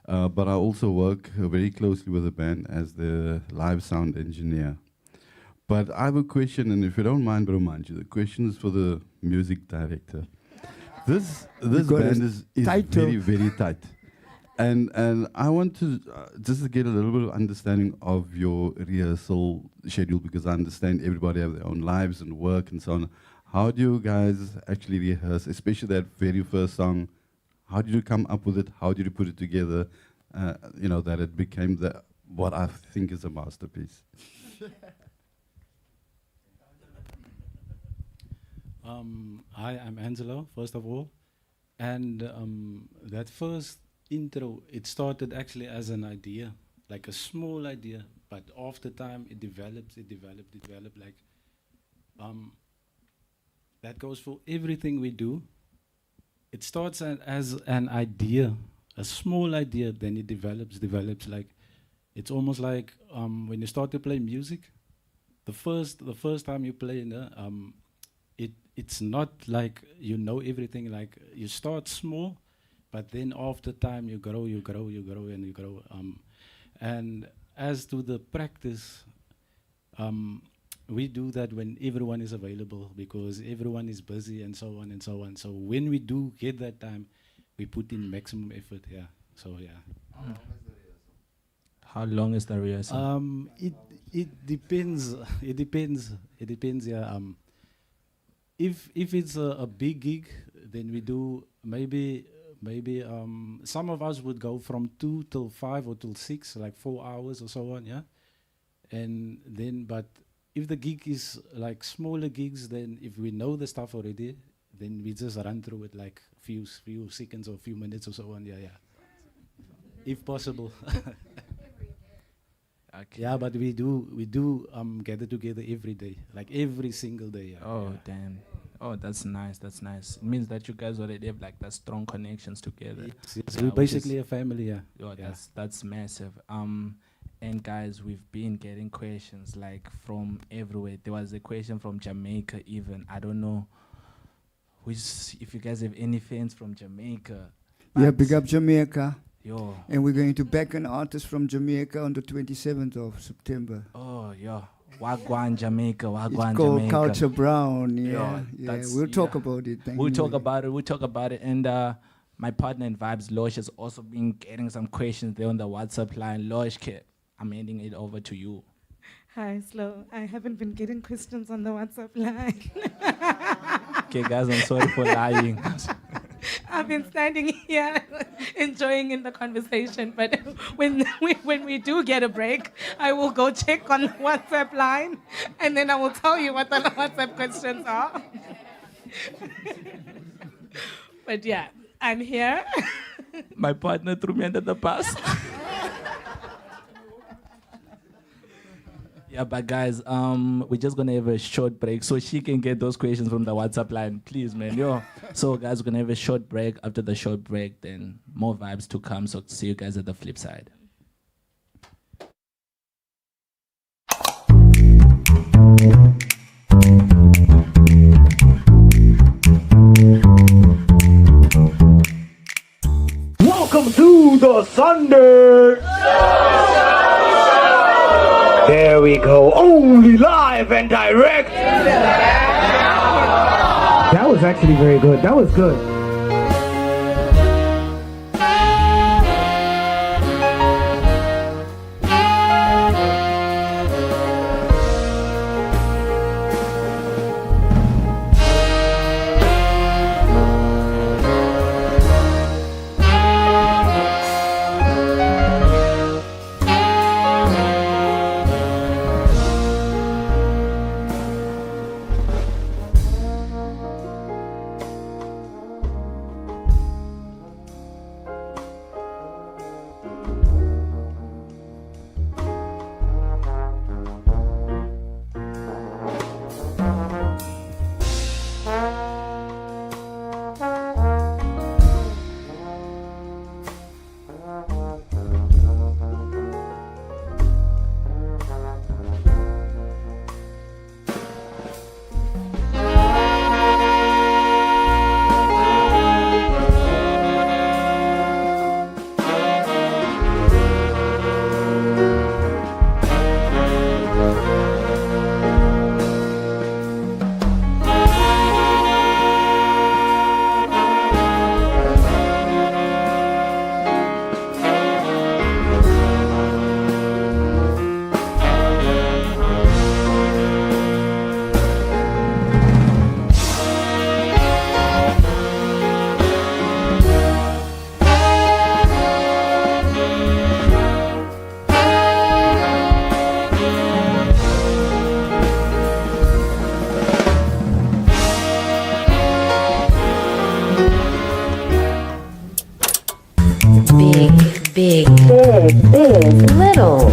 But I also work very closely with the band as the live sound engineer. But I have a question, and if you don't mind, Bromanji, the question is for the music director. This band is very, very tight. And I want to just to get a little bit of understanding of your rehearsal schedule, because I understand everybody have their own lives and work and so on. How do you guys actually rehearse, especially that very first song? How did you come up with it? How did you put it together? You know, that it became what I think is a masterpiece. Hi, I'm Angelo, first of all. And that first intro, it started actually as an idea, like a small idea, but after time it developed. Like, that goes for everything we do. It starts as an idea, a small idea, then it develops. Like, it's almost like when you start to play music, the first time you play, it's not like you know everything. Like, you start small, but then after time you grow. And as to the practice, we do that when everyone is available, because everyone is busy and so on and so on. So when we do get that time, we put in maximum effort. Yeah. So yeah. How long is the rehearsal? It depends. It depends. Yeah. If it's a big gig, then we do maybe some of us would go from 2 till 5 or till 6, like 4 hours or so on. Yeah. And then, but if the gig is like smaller gigs, then if we know the stuff already, then we just run through it like few seconds or few minutes or so on. Yeah. If possible. Okay. Yeah, but we do gather together every day, like every single day. Yeah. Oh, yeah. damn. Oh, that's nice. It means that you guys already have like that strong connections together. Yes, we're basically a family. Yeah. That's massive. And guys, we've been getting questions like from everywhere. There was a question from Jamaica even. I don't know if you guys have any fans from Jamaica. Yeah, big up Jamaica. Yo. And we're going to back an artist from Jamaica on the 27th of September. Oh, yeah. Wagwan Jamaica, Wagwan it's called Jamaica. Culture Brown. Yeah. We'll talk yeah. about it. We'll talk about it. And my partner in Vibes, Losh, has also been getting some questions there on the WhatsApp line. Losh, I'm handing it over to you. Hi, Slow. I haven't been getting questions on the WhatsApp line. Okay, guys, I'm sorry for lying. I've been standing here enjoying in the conversation, but when we do get a break, I will go check on the WhatsApp line, and then I will tell you what the WhatsApp questions are. But yeah, I'm here. My partner threw me under the bus. Yeah, but guys, we're just gonna have a short break so she can get those questions from the WhatsApp line, please, man. Yo. So, guys, we're gonna have a short break. After the short break, then more vibes to come. So, see you guys at the flip side. Welcome to the Sunday. There we go, only live and direct. That was actually very good. That was good. Big is little.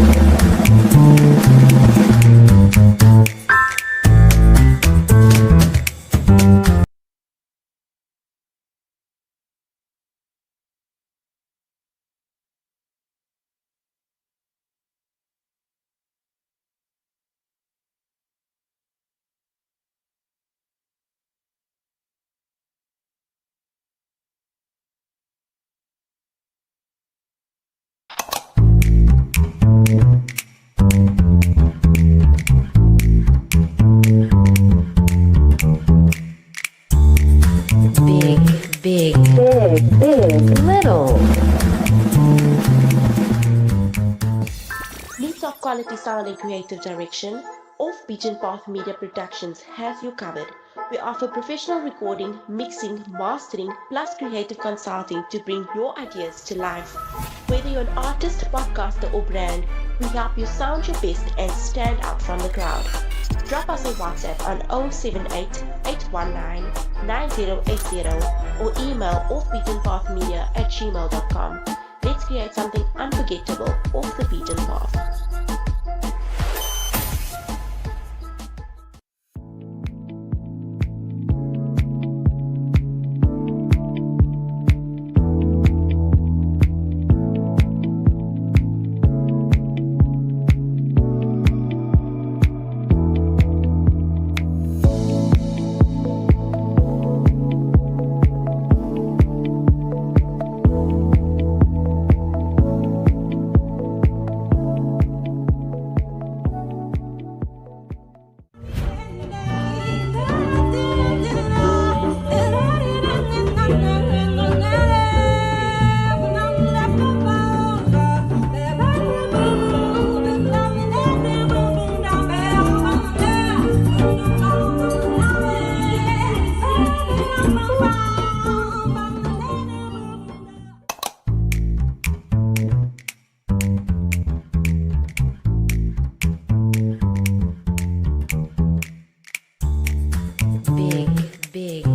Big is little. Need top quality sound and creative direction? Off Beaten Path Media Productions has you covered. We offer professional recording, mixing, mastering, plus creative consulting to bring your ideas to life. Whether you're an artist, podcaster, or brand, we help you sound your best and stand out from the crowd. Drop us a WhatsApp on 078 819 9080 or email offbeatenpathmedia@gmail.com. Let's create something unforgettable off the beaten path.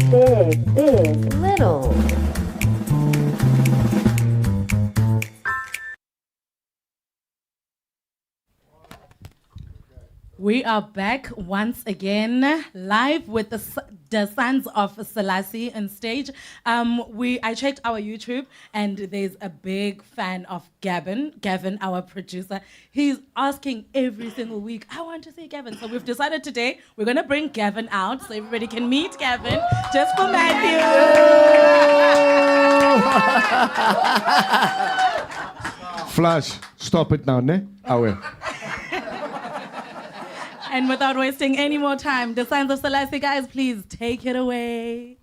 Big is little. We are back once again, live with the Sons of Selassie on stage. I checked our YouTube, and there's a big fan of Gavin, our producer. He's asking every single week, I want to see Gavin. So we've decided today we're going to bring Gavin out so everybody can meet Gavin just for Matthew. Flash, stop it now, ne? I will. And without wasting any more time, the Sons of Selassie, guys, please take it away.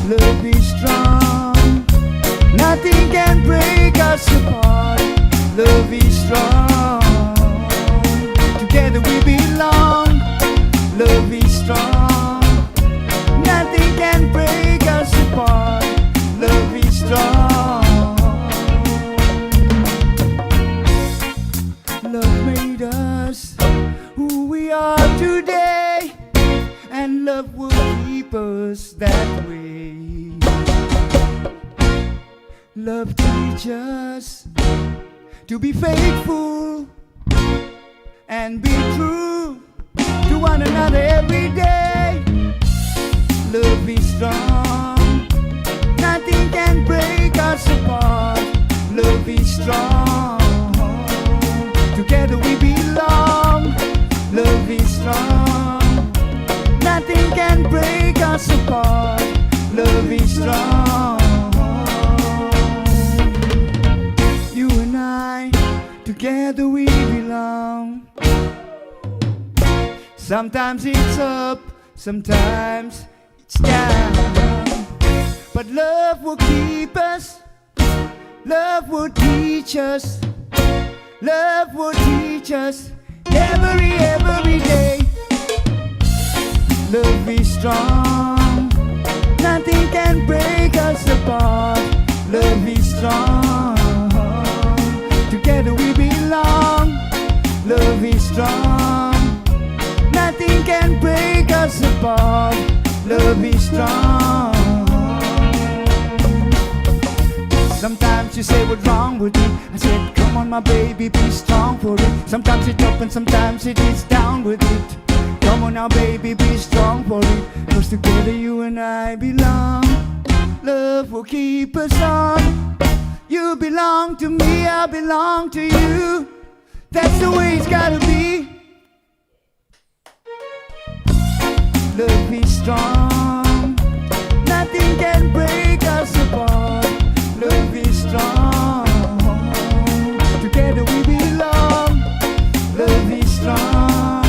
Love is strong, nothing can break us apart. Love is strong, together we belong. Love is strong, nothing can break us apart. Love is strong. Love made us who we are today, and love will keep us that way. Love teaches us to be faithful and be true to one another every day. Love is strong, nothing can break us apart. Love is strong, together we belong. Love is strong, nothing can break us apart. Love is strong. You and I, together we belong. Sometimes it's up, sometimes it's down. But love will keep us, love will teach us, love will teach us every day. Love is strong, nothing can break us apart. Love is strong, together we belong. Love is strong, nothing can break us apart. Love is strong. Sometimes you say what's wrong with me. I said come on my baby, be strong for it. Sometimes it's up and sometimes it is down with it. Come on now baby, be strong for it. Cause together you and I belong. Love will keep us on. You belong to me, I belong to you. That's the way it's gotta be. Love is strong, nothing can break us apart. Love is strong, together we belong. Love is strong,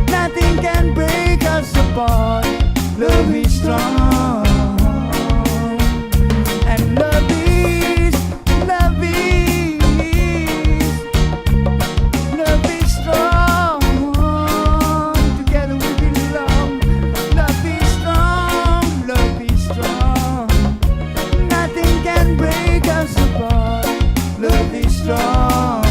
nothing can break us apart. Love is strong, and love is strong. Together we belong. Love is strong, love is strong. Nothing can break us apart. Love is strong.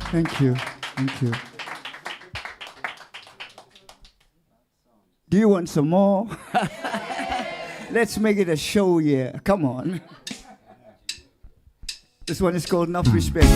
Thank you. Thank you. Do you want some more? Let's make it a show here. Come on. This one is called Enough Respect.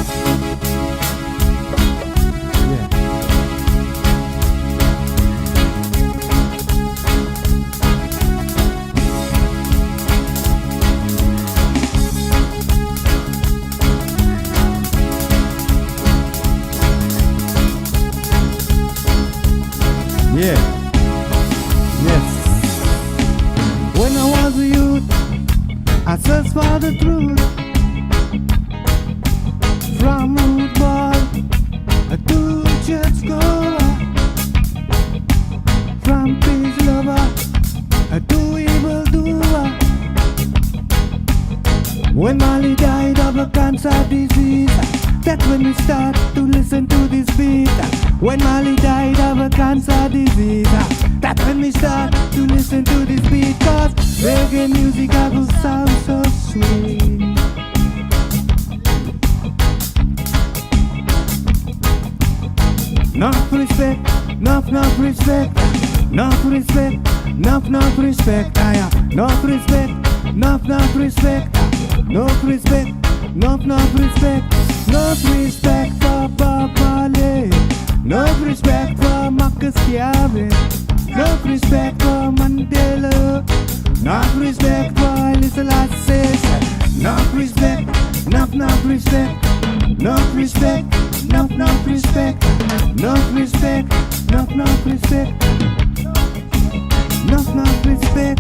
Yeah. Yes. When I was a youth, I searched for the truth. From root boy to church goer, from peace lover to evil doer. When Molly died of a cancer disease, that's when we start to listen to this beat. When Molly died of a cancer disease, that's when we start to listen to this beat. Cause reggae music will sound so sweet. Enough respect, enough respect, enough respect, enough respect, enough respect, enough respect, enough respect, enough respect, enough respect for Bob Marley, enough respect for Marcus Garvey, enough respect for Mandela, enough respect for Selassie, enough respect, enough respect, enough respect. Enough respect, enough respect, enough respect, enough respect.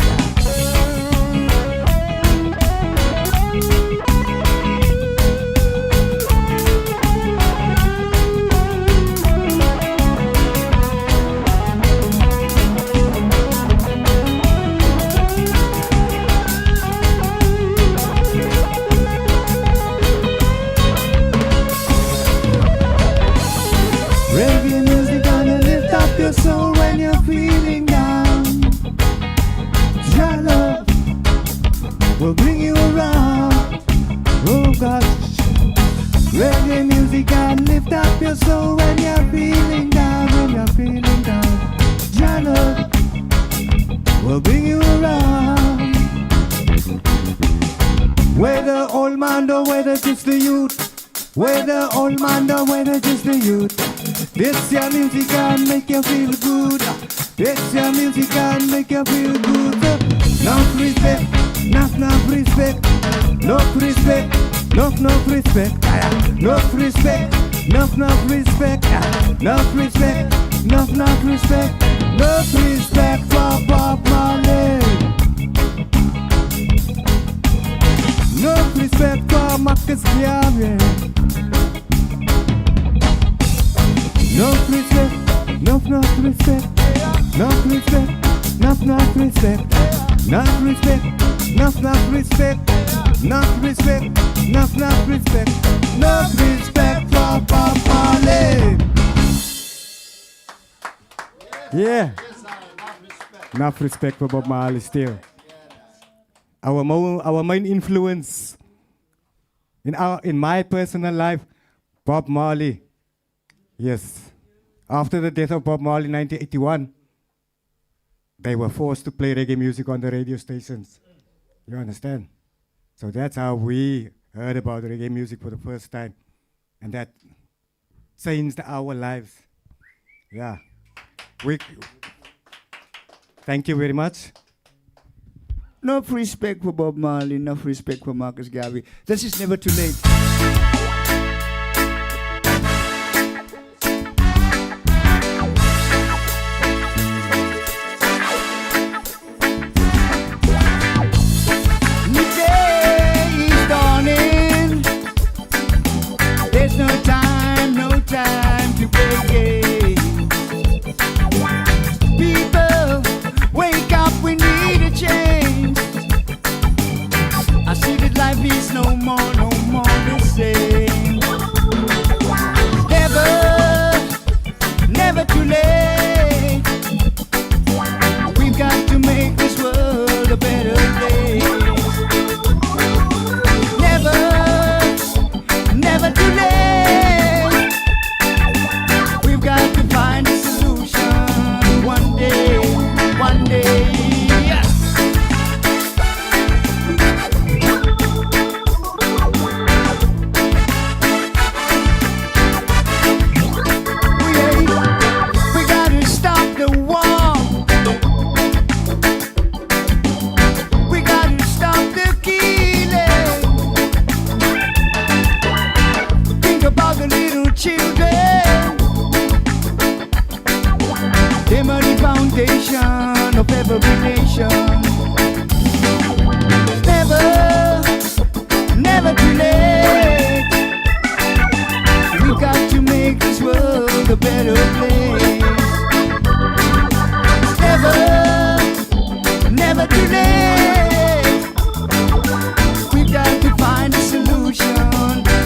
Reggae music gonna lift up your soul when you're feeling down. Your love will bring you around. Oh gosh, reggae music gonna lift up your soul when you're feeling down. When you're feeling down, your love will bring you around. Whether old man or whether just the youth, whether old man or whether just the youth. This your music can make you feel good. This your music can make you feel good. Enough respect, enough respect, enough respect, enough respect, enough respect, enough respect, enough respect, enough respect, enough respect for Bob Marley. Enough respect for Marcus Garvey. Enough respect, enough respect, enough respect, enough respect, enough respect, enough respect, enough respect, enough respect, enough respect for Bob Marley. Yeah, enough respect for Bob Marley still. Our main influence in my personal life, Bob Marley. Yes. After the death of Bob Marley in 1981, they were forced to play reggae music on the radio stations. You understand? So that's how we heard about reggae music for the first time. And that changed our lives. Yeah. Thank you very much. Enough respect for Bob Marley, enough respect for Marcus Garvey. This is never too late. No more children. Them are the foundation of every nation. Never too late. We got to make this world a better place. Never too late. We got to find a solution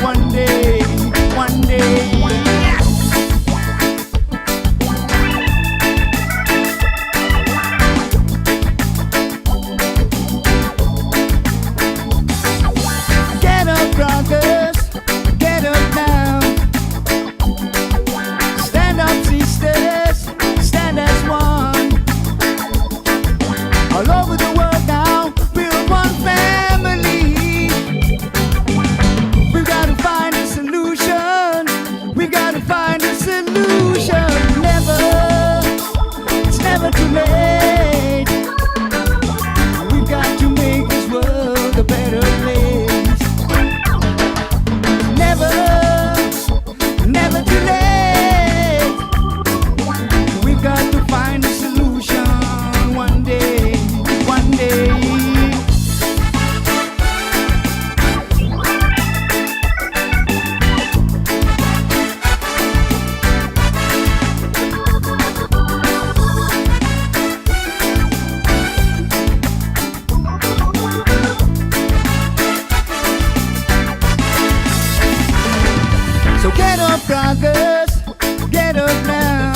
one day, one day. Get up, brothers, get up now. Stand up, sisters, stand as one. All over the world now, build one family. We've got to find a solution. We've got to find a solution. It's never too late. We've got to make this world a better place. Never too late. We've got to find a solution one day, one day. So get up, brothers, get up now.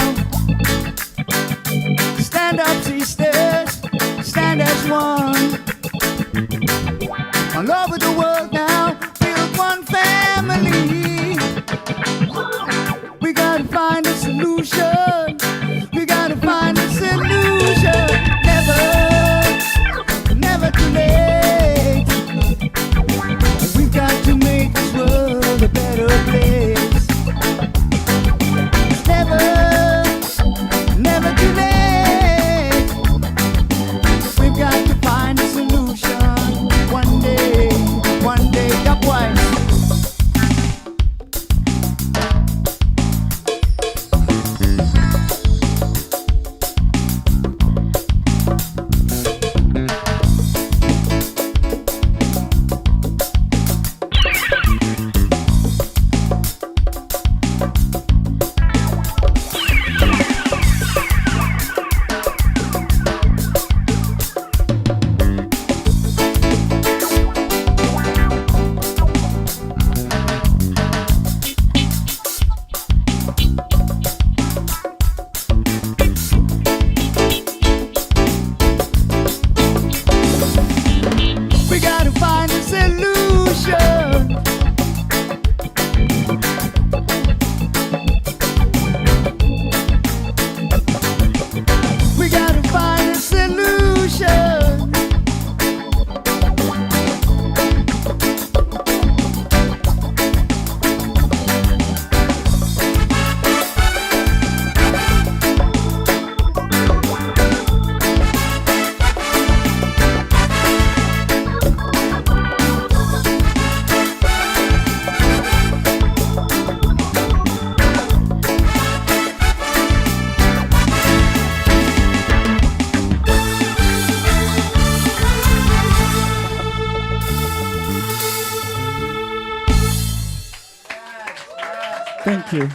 Stand up, sisters, stand as one. All over the world now, build one family. We gotta find a solution. We gotta find a solution. Never too late. We've got to make this world a better place. Never too late. We've got to find a solution one day, up wise. We gotta find a solution. We gotta find a solution. Thank you.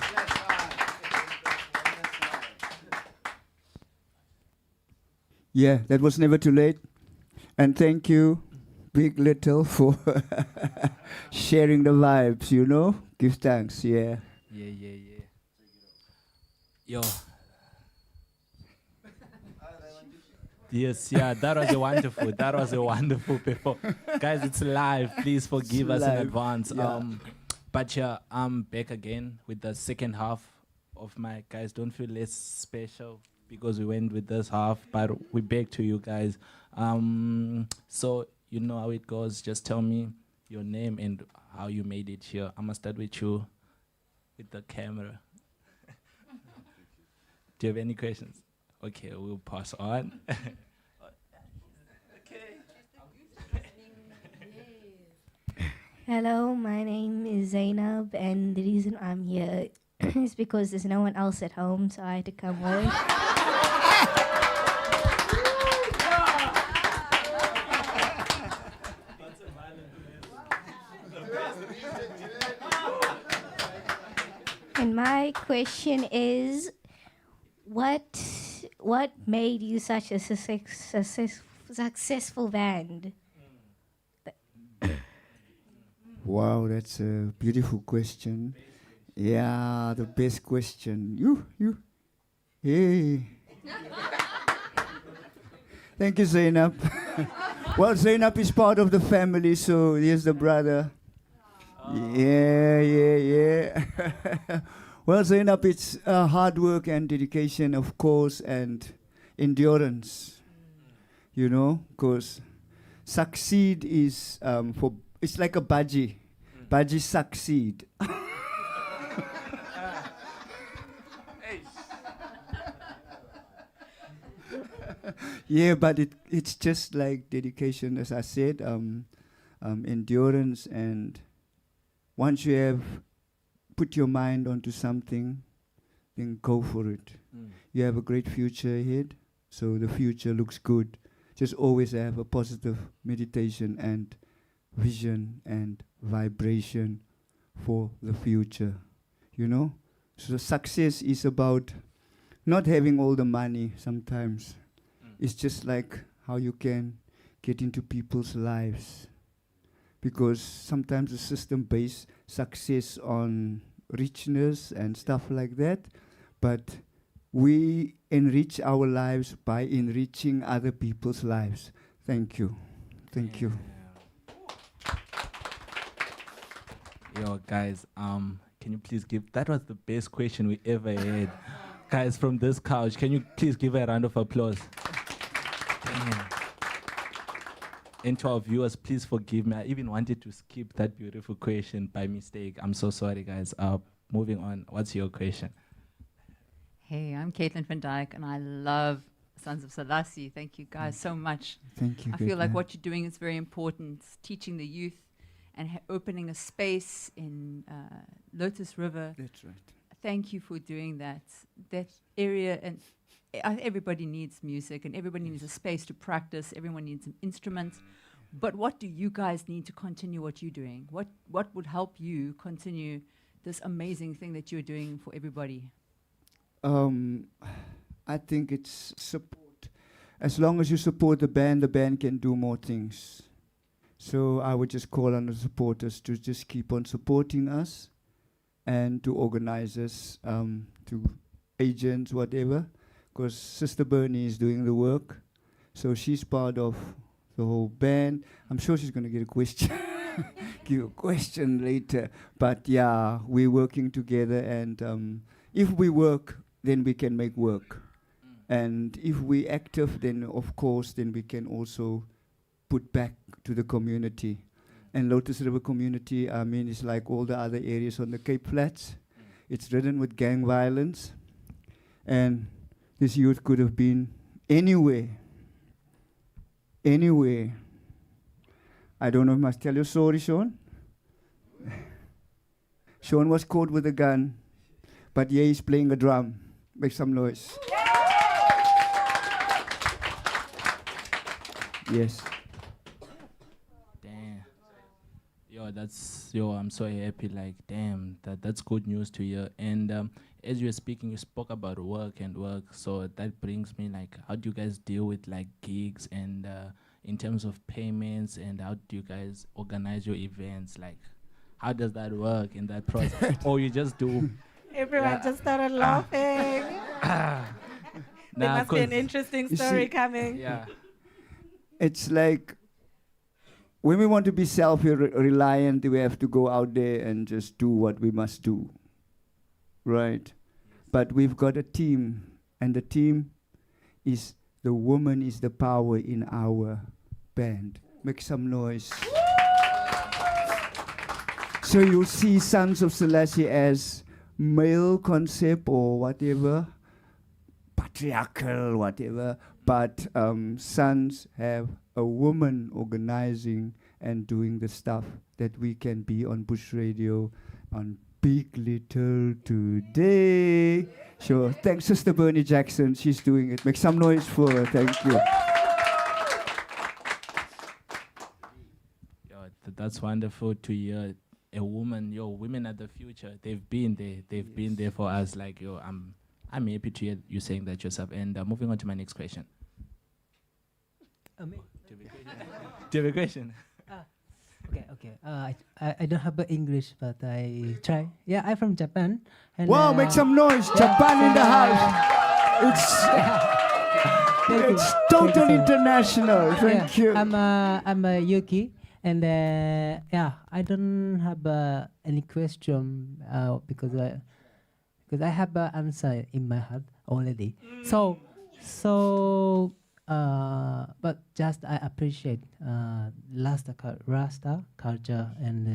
Yeah, that was never too late. And thank you, Big Little, for sharing the vibes, you know? Give thanks, yeah. Yeah. Yo. Yes, yeah, that was a wonderful performance. Guys, it's live. Please forgive us in live, advance. yeah. But yeah, I'm back again with the second half of my guys. Don't feel less special because we went with this half, but we back to you guys. So you know how it goes. Just tell me your name and how you made it here. I'm gonna start with you, with the camera. Do you have any questions? Okay, we'll pass on. Hello, my name is Zainab, and the reason I'm here is because there's no one else at home, so I had to come work. And my question is, what made you such a successful band? Wow, that's a beautiful question. Yeah, the best question. You. Hey. Thank you, Zainab. Well, Zainab is part of the family, so here's the brother. Yeah. Well, Zainab, it's hard work and dedication, of course, and endurance. You know, because succeed is it's like a budgie. Budgie succeed. Yeah, but it's just like dedication, as I said, endurance, and once you have put your mind onto something, then go for it. You have a great future ahead, so the future looks good. Just always have a positive meditation and vision and vibration for the future, you know? So success is about not having all the money sometimes. It's just like how you can get into people's lives. Because sometimes the system based success on richness and stuff like that, but we enrich our lives by enriching other people's lives. Thank you. Thank you. Yo, guys, can you please give, that was the best question we ever had. Guys, from this couch, can you please give a round of applause? Damn. And to our viewers, please forgive me. I even wanted to skip that beautiful question by mistake. I'm so sorry, guys. Moving on, what's your question? Hey, I'm Caitlin van Dyke, and I love Sons of Selassie. Thank you guys so much. Thank you. I feel like Caitlin. what you're doing is very important, teaching the youth and opening a space in Lotus River. That's right. Thank you for doing that. That area, and everybody needs music, and everybody needs a space to practice. Everyone needs an instrument. But what do you guys need to continue what you're doing? What would help you continue this amazing thing that you're doing for everybody? I think it's support. As long as you support the band can do more things. So I would just call on the supporters to just keep on supporting us and to organizers, to agents, whatever. Because Sister Bernie is doing the work. So she's part of the whole band. I'm sure she's going to get a question. Give a question later. But yeah, we're working together, and if we work, then we can make work. And if we active, then of course, then we can also put back to the community. And Lotus River community, I mean, it's like all the other areas on the Cape Flats. It's ridden with gang violence. And this youth could have been anywhere. Anywhere. I don't know if I must tell you a story, Sean. Sean was caught with a gun, but yeah, he's playing a drum. Make some noise. Yes. Damn. Yo, I'm so happy. Like, damn, that's good news to hear. And as you were speaking, you spoke about work. So that brings me, like, how do you guys deal with, like, gigs and in terms of payments, and how do you guys organize your events? Like, how does that work in that process? Or you just do? Everyone just started laughing. There must be an interesting story coming. Yeah. It's like when we want to be self-reliant, we have to go out there and just do what we must do. Right? But we've got a team, and the team is the woman is the power in our band. Make some noise. So you'll see Sons of Selassie as male concept or whatever, patriarchal, whatever, but Sons have a woman organizing and doing the stuff that we can be on Bush Radio, on Big Little today. Sure. Thanks, Sister Bernie Jackson. She's doing it. Make some noise for her. Thank you. That's wonderful to hear. A woman, women are the future. They've been there. They've been there for us. Like, I'm happy to hear you saying that yourself. And moving on to my next question. Do you have a question? Okay. I don't have English, but I try. Yeah, I'm from Japan. And Wow, make some noise. Japan in the house. It's totally international. Thank you. I'm Yuki. And I don't have any question because I have an answer in my heart already. But just I appreciate Rasta culture and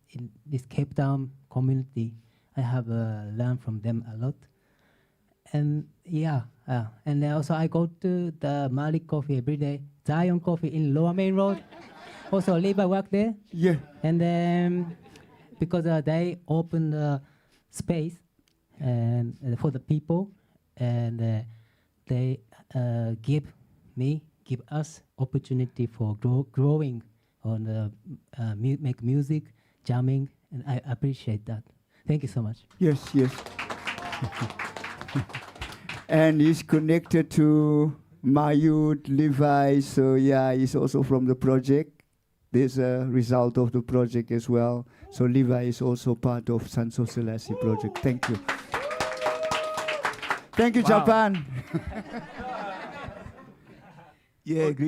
in this Cape Town community, I have learned from them a lot. And and also I go to the Malik Coffee every day, Zion Coffee in Lower Main Road. Also, labor work there. Yeah. And then because they open the space and for the people, and they give us opportunity for growing on the make music, jamming, and I appreciate that. Thank you so much. Yes. And he's connected to Mayut, Levi, so he's also from the project. There's a result of the project as well. So Levi is also part of Sons of Selassie project. Thank you. Thank you, Wow. Japan.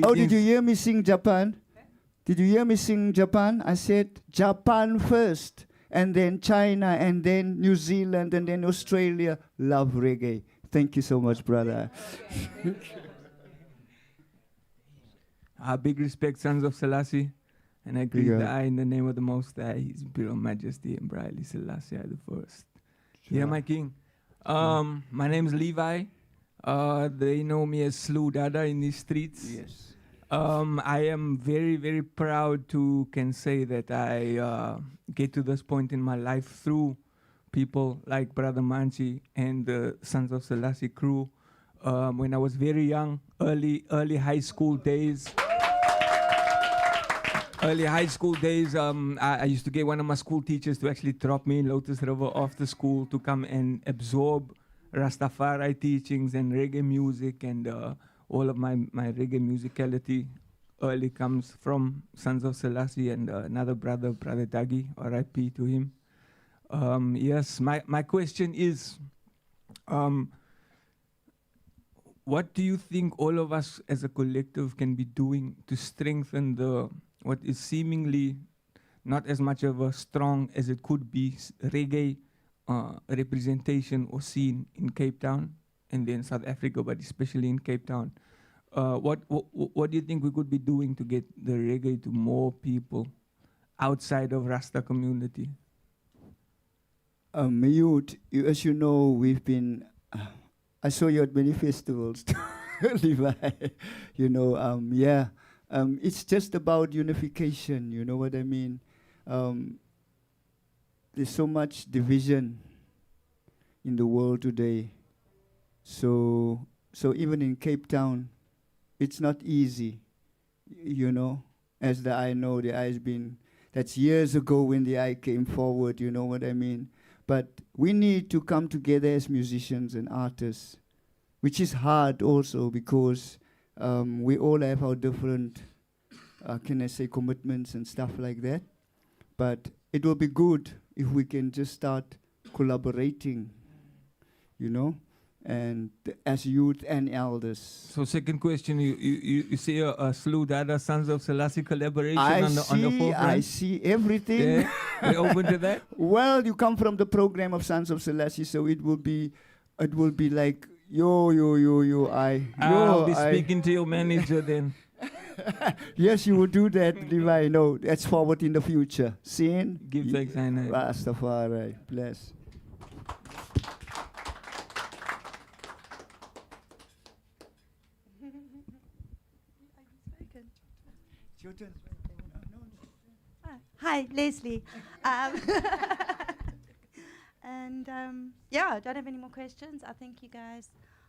Oh, did you hear me sing Japan? Did you hear me sing Japan? I said Japan first, and then China, and then New Zealand, and then Australia. Love reggae. Thank you so much, brother. Big respect, Sons of Selassie. And I greet Yeah. the eye in the name of the Most High, His Imperial Majesty and Brightly Selassie the First. Yeah, my king. My name is Levi. They know me as Slew Dada in these streets. Yes. I am very, very proud to can say that I get to this point in my life through people like Brother Manchi and the Sons of Selassie crew. When I was very young, early high school days. I used to get one of my school teachers to actually drop me in Lotus River after school to come and absorb Rastafari teachings and reggae music, and all of my reggae musicality early comes from Sons of Selassie and another brother Dagi, R.I.P. to him. Yes, my question is, what do you think all of us as a collective can be doing to strengthen what is seemingly not as much of a strong as it could be reggae representation or scene in Cape Town and then South Africa, but especially in Cape Town? What do you think we could be doing to get the reggae to more people outside of Rasta community? As you know, we've been. I saw you at many festivals, Levi. It's just about unification. You know what I mean? There's so much division in the world today. So even in Cape Town, it's not easy. As the eye know, the eye's been. That's years ago when the eye came forward. You know what I mean? But we need to come together as musicians and artists, which is hard also because we all have our different, commitments and stuff like that. But it will be good if we can just start collaborating, and as youth and elders. So second question, you see a Slew Dada Sons of Selassie collaboration on the forefront? I see everything. Yeah. We open to that? Well, you come from the program of Sons of Selassie, so it will be like I'll be speaking to your manager then. Yes, you will do that, Levi. No, that's forward in the future. Seeing? Give thanks, I know. Rastafari, bless. It's your turn. Hi, Leslie. Yeah, I don't have any more questions. I think you guys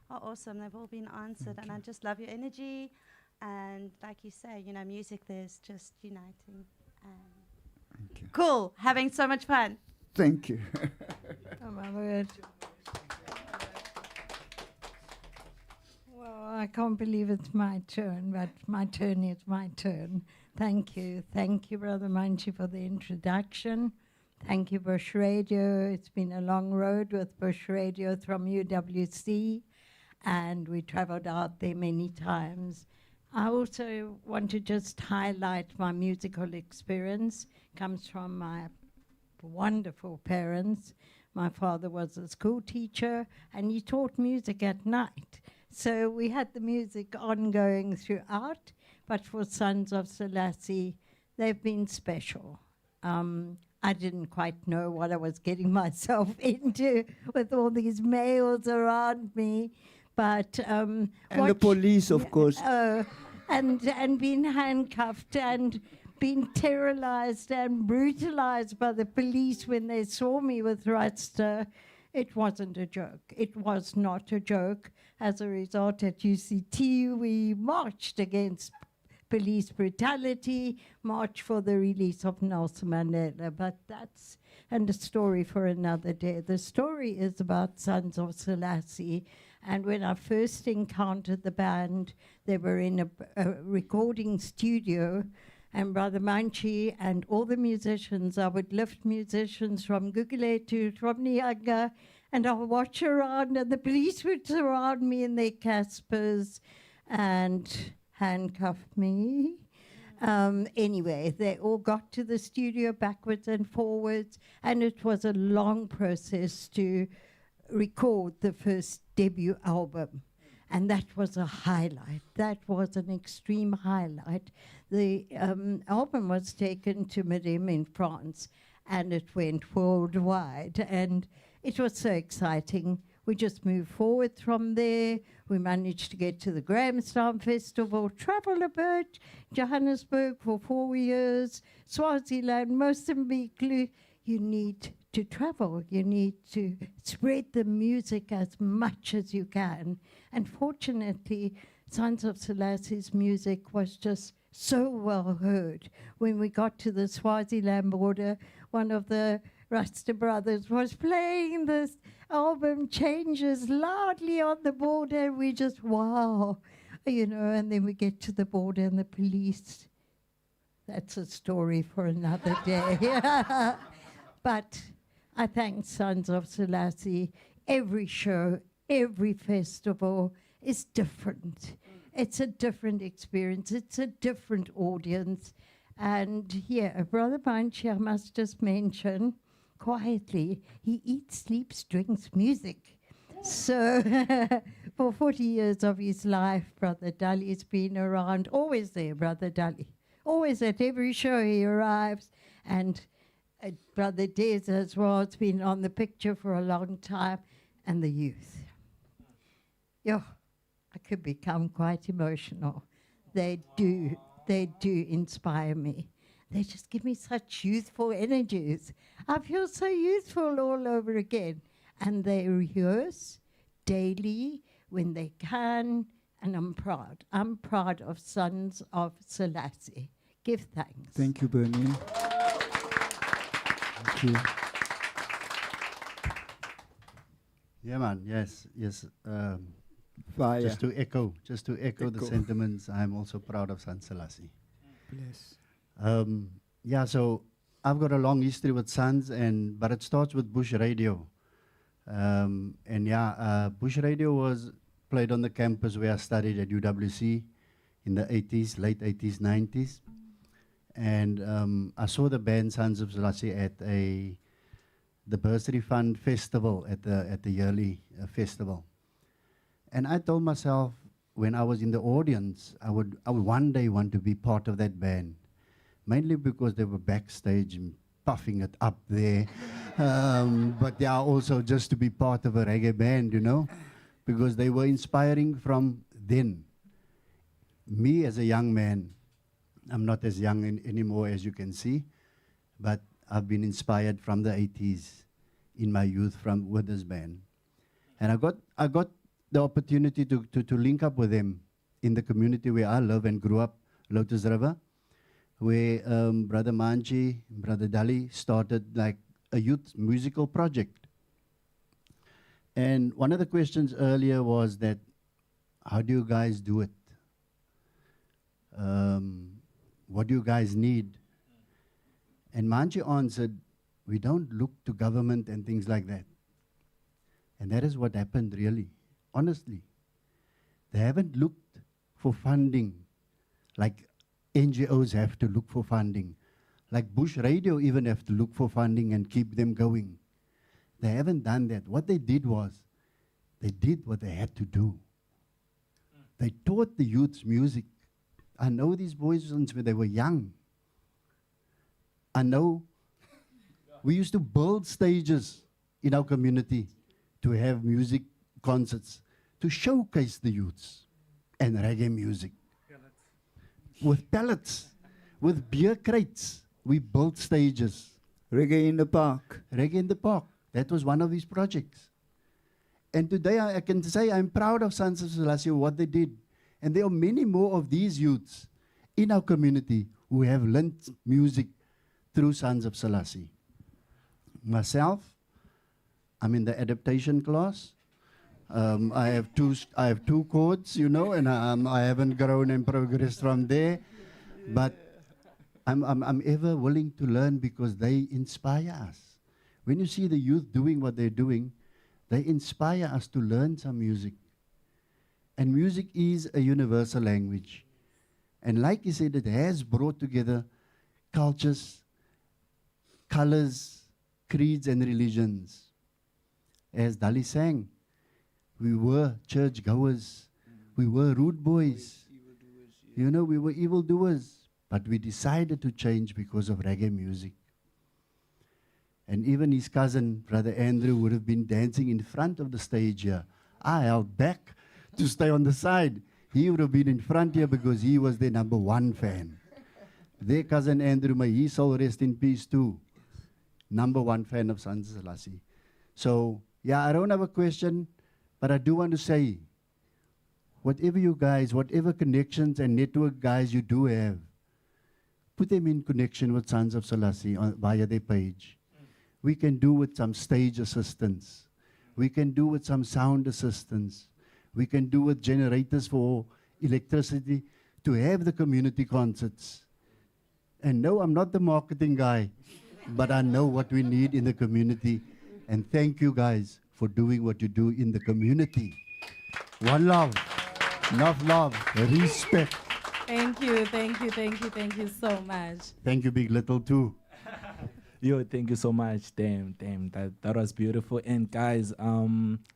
are awesome. They've all been answered, and I just love your energy. And like you say, you know, music, there's just uniting. Cool. Having so much fun. Thank you. Oh, my word. Well, I can't believe it's my turn, but my turn is my turn. Thank you. Thank you, Brother Manchi, for the introduction. Thank you, Bush Radio. It's been a long road with Bush Radio from UWC, and we traveled out there many times. I also want to just highlight my musical experience. Comes from my wonderful parents. My father was a school teacher, and he taught music at night. So we had the music ongoing throughout, but for Sons of Selassie, they've been special. I didn't quite know what I was getting myself into with all these males around me, but and the police, of course. And being handcuffed and being terrorized and brutalized by the police when they saw me with Rasta. It wasn't a joke. It was not a joke. As a result, at UCT, we marched against police brutality, marched for the release of Nelson Mandela. But that's a story for another day. The story is about Sons of Selassie. And when I first encountered the band, they were in a recording studio, and Brother Manchi and all the musicians, I would lift musicians from Guguletu, from Nianga, and I would watch around, and the police would surround me in their Caspers and handcuff me. Anyway, they all got to the studio backwards and forwards, and it was a long process to record the first debut album. And that was a highlight. That was an extreme highlight. The album was taken to Madame in France, and it went worldwide. And it was so exciting. We just moved forward from there. We managed to get to the Grahamstown Festival, travel a bit, Johannesburg for 4 years, Swaziland, Mozambique. You need to travel. You need to spread the music as much as you can. And fortunately, Sons of Selassie's music was just so well heard. When we got to the Swaziland border, one of the Rasta brothers was playing this album Changes loudly on the border. We just, wow, you know, and then we get to the border and the police. That's a story for another day. But I thank Sons of Selassie. Every show, every festival is different. It's a different experience. It's a different audience. And yeah, Brother Manchi, I must just mention, quietly, he eats, sleeps, drinks music. So for 40 years of his life, Brother Dali's been around, always there, Brother Dali. Always at every show he arrives. And Brother Des as well, it's been on the picture for a long time, and the youth. Yeah, I could become quite emotional. They do inspire me. They just give me such youthful energies. I feel so youthful all over again. And they rehearse daily when they can, and I'm proud. I'm proud of Sons of Selassie. Give thanks. Thank you, Bernie. Thank you. Yeah, man. Yes. Fire. Just to echo the sentiments. I'm also proud of Sons Selassie. Bless. Yeah. So I've got a long history with Sons, but it starts with Bush Radio. Bush Radio was played on the campus where I studied at UWC in the 80s, late 80s, 90s. And I saw the band Sons of Selassie at the Bursary Fund Festival, at the yearly festival. And I told myself, when I was in the audience, I would one day want to be part of that band, mainly because they were backstage and puffing it up there. But yeah, also just to be part of a reggae band, you know, because they were inspiring from then. Me as a young man, I'm not as young anymore, as you can see, but I've been inspired from the 80s in my youth with this band. And I got the opportunity to link up with them in the community where I live and grew up, Lotus River, where Brother Manchi, Brother Dali started like a youth musical project. And one of the questions earlier was that, how do you guys do it? What do you guys need? And Manchi answered, we don't look to government and things like that. And that is what happened really, honestly. They haven't looked for funding like NGOs have to look for funding. Like Bush Radio even have to look for funding and keep them going. They haven't done that. What they did was, they did what they had to do. They taught the youths music. I know these boys since when they were young. I know we used to build stages in our community to have music concerts, to showcase the youths and reggae music. With pallets, with beer crates, we built stages. Reggae in the Park. Reggae in the Park. That was one of these projects. And today I can say I'm proud of Sons of Selassie, what they did. And there are many more of these youths in our community who have learned music through Sons of Selassie. Myself, I'm in the adaptation class. I have two chords, you know, and I haven't grown and progressed from there. But I'm ever willing to learn because they inspire us. When you see the youth doing what they're doing, they inspire us to learn some music. And music is a universal language. And like you said, it has brought together cultures, colors, creeds, and religions. As Dali sang, we were churchgoers, we were rude boys, you know, we were evildoers, but we decided to change because of reggae music. And even his cousin, Brother Andrew, would have been dancing in front of the stage here. I held back to stay on the side. He would have been in front here because he was their #1 fan. Their cousin Andrew, may his soul rest in peace too. #1 fan of Sons of Selassie. So, yeah, I don't have a question, but I do want to say, whatever you guys, whatever connections and network guys you do have, put them in connection with Sons of Selassie via their page. We can do with some stage assistance. We can do with some sound assistance. We can do with generators for electricity to have the community concerts. And no, I'm not the marketing guy, but I know what we need in the community. And thank you guys for doing what you do in the community. One love, enough love, respect. Thank you, thank you, thank you, thank you so much. Thank you, Big Little, too. Yo, thank you so much. Damn, that was beautiful. And guys,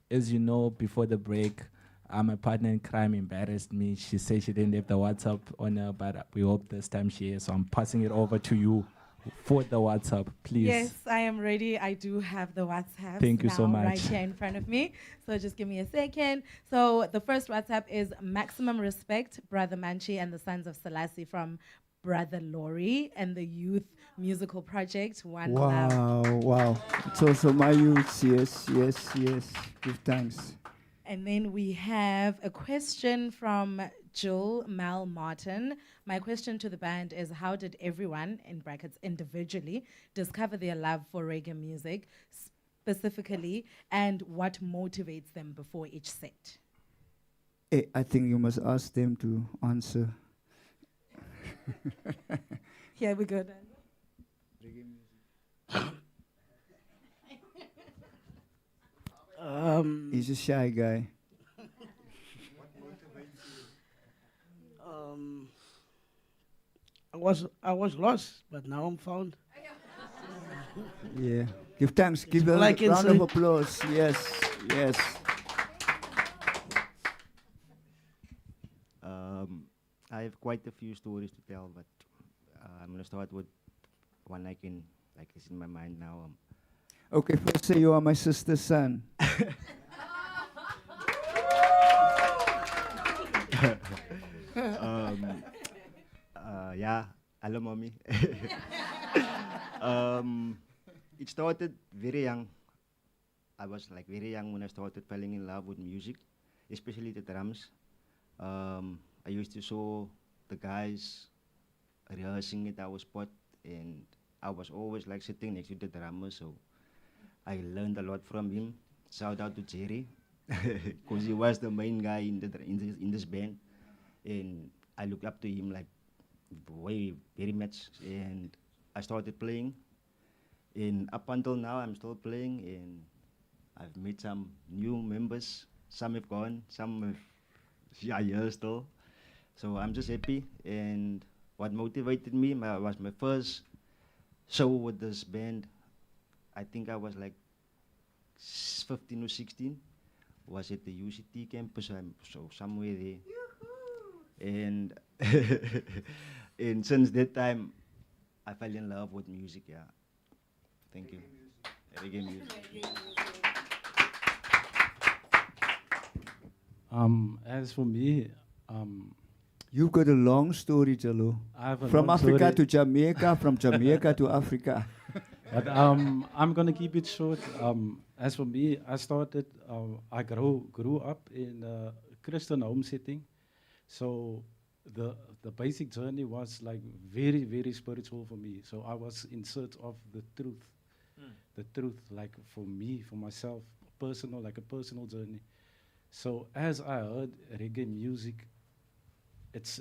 as you know, before the break, my partner in crime embarrassed me. She said she didn't have the WhatsApp on her, but we hope this time she is. So I'm passing it over to you for the WhatsApp, please. Yes, I am ready. I do have the WhatsApp. Thank you so much. Right here in front of me. So just give me a second. So the first WhatsApp is Maximum Respect, Brother Manchi and the Sons of Selassie from Brother Laurie and the Youth Musical Project. One Love. Wow. It's also my youth. Yes. Give thanks. And then we have a question from Jill Mal Martin. My question to the band is, how did everyone, in brackets individually, discover their love for reggae music specifically, and what motivates them before each set? I think you must ask them to answer. Here we go then. He's a shy guy. I was lost, but now I'm found. Yeah. Give thanks. Give a Like round it's of applause. Yes. I have quite a few stories to tell, but I'm gonna start with one I can, like, is in my mind now. Okay, first say you are my sister's son. Yeah, hello, mommy. It started very young. I was like very young when I started falling in love with music, especially the drums. I used to saw the guys rehearsing at our spot, and I was always like sitting next to the drummer, so I learned a lot from him. Shout out to Jerry, because he was the main guy in this band, and I looked up to him like very much, and I started playing, and up until now I'm still playing, and I've met some new members. Some have gone, some are here still. So I'm just happy, and what motivated me was my first show with this band. I think I was like 15 or 16. Was at the UCT campus, so somewhere there. And and since that time, I fell in love with music. Yeah. Thank you. Reggae music. As for me, you've got a long story, Jalo. I have a From long Africa story. to Jamaica, from Jamaica to Africa. But I'm gonna keep it short. As for me, I grew up in a Christian home setting, so the basic journey was like very spiritual for me. So I was in search of the truth, like for me, for myself, personal, like a personal journey. So as I heard reggae music, it's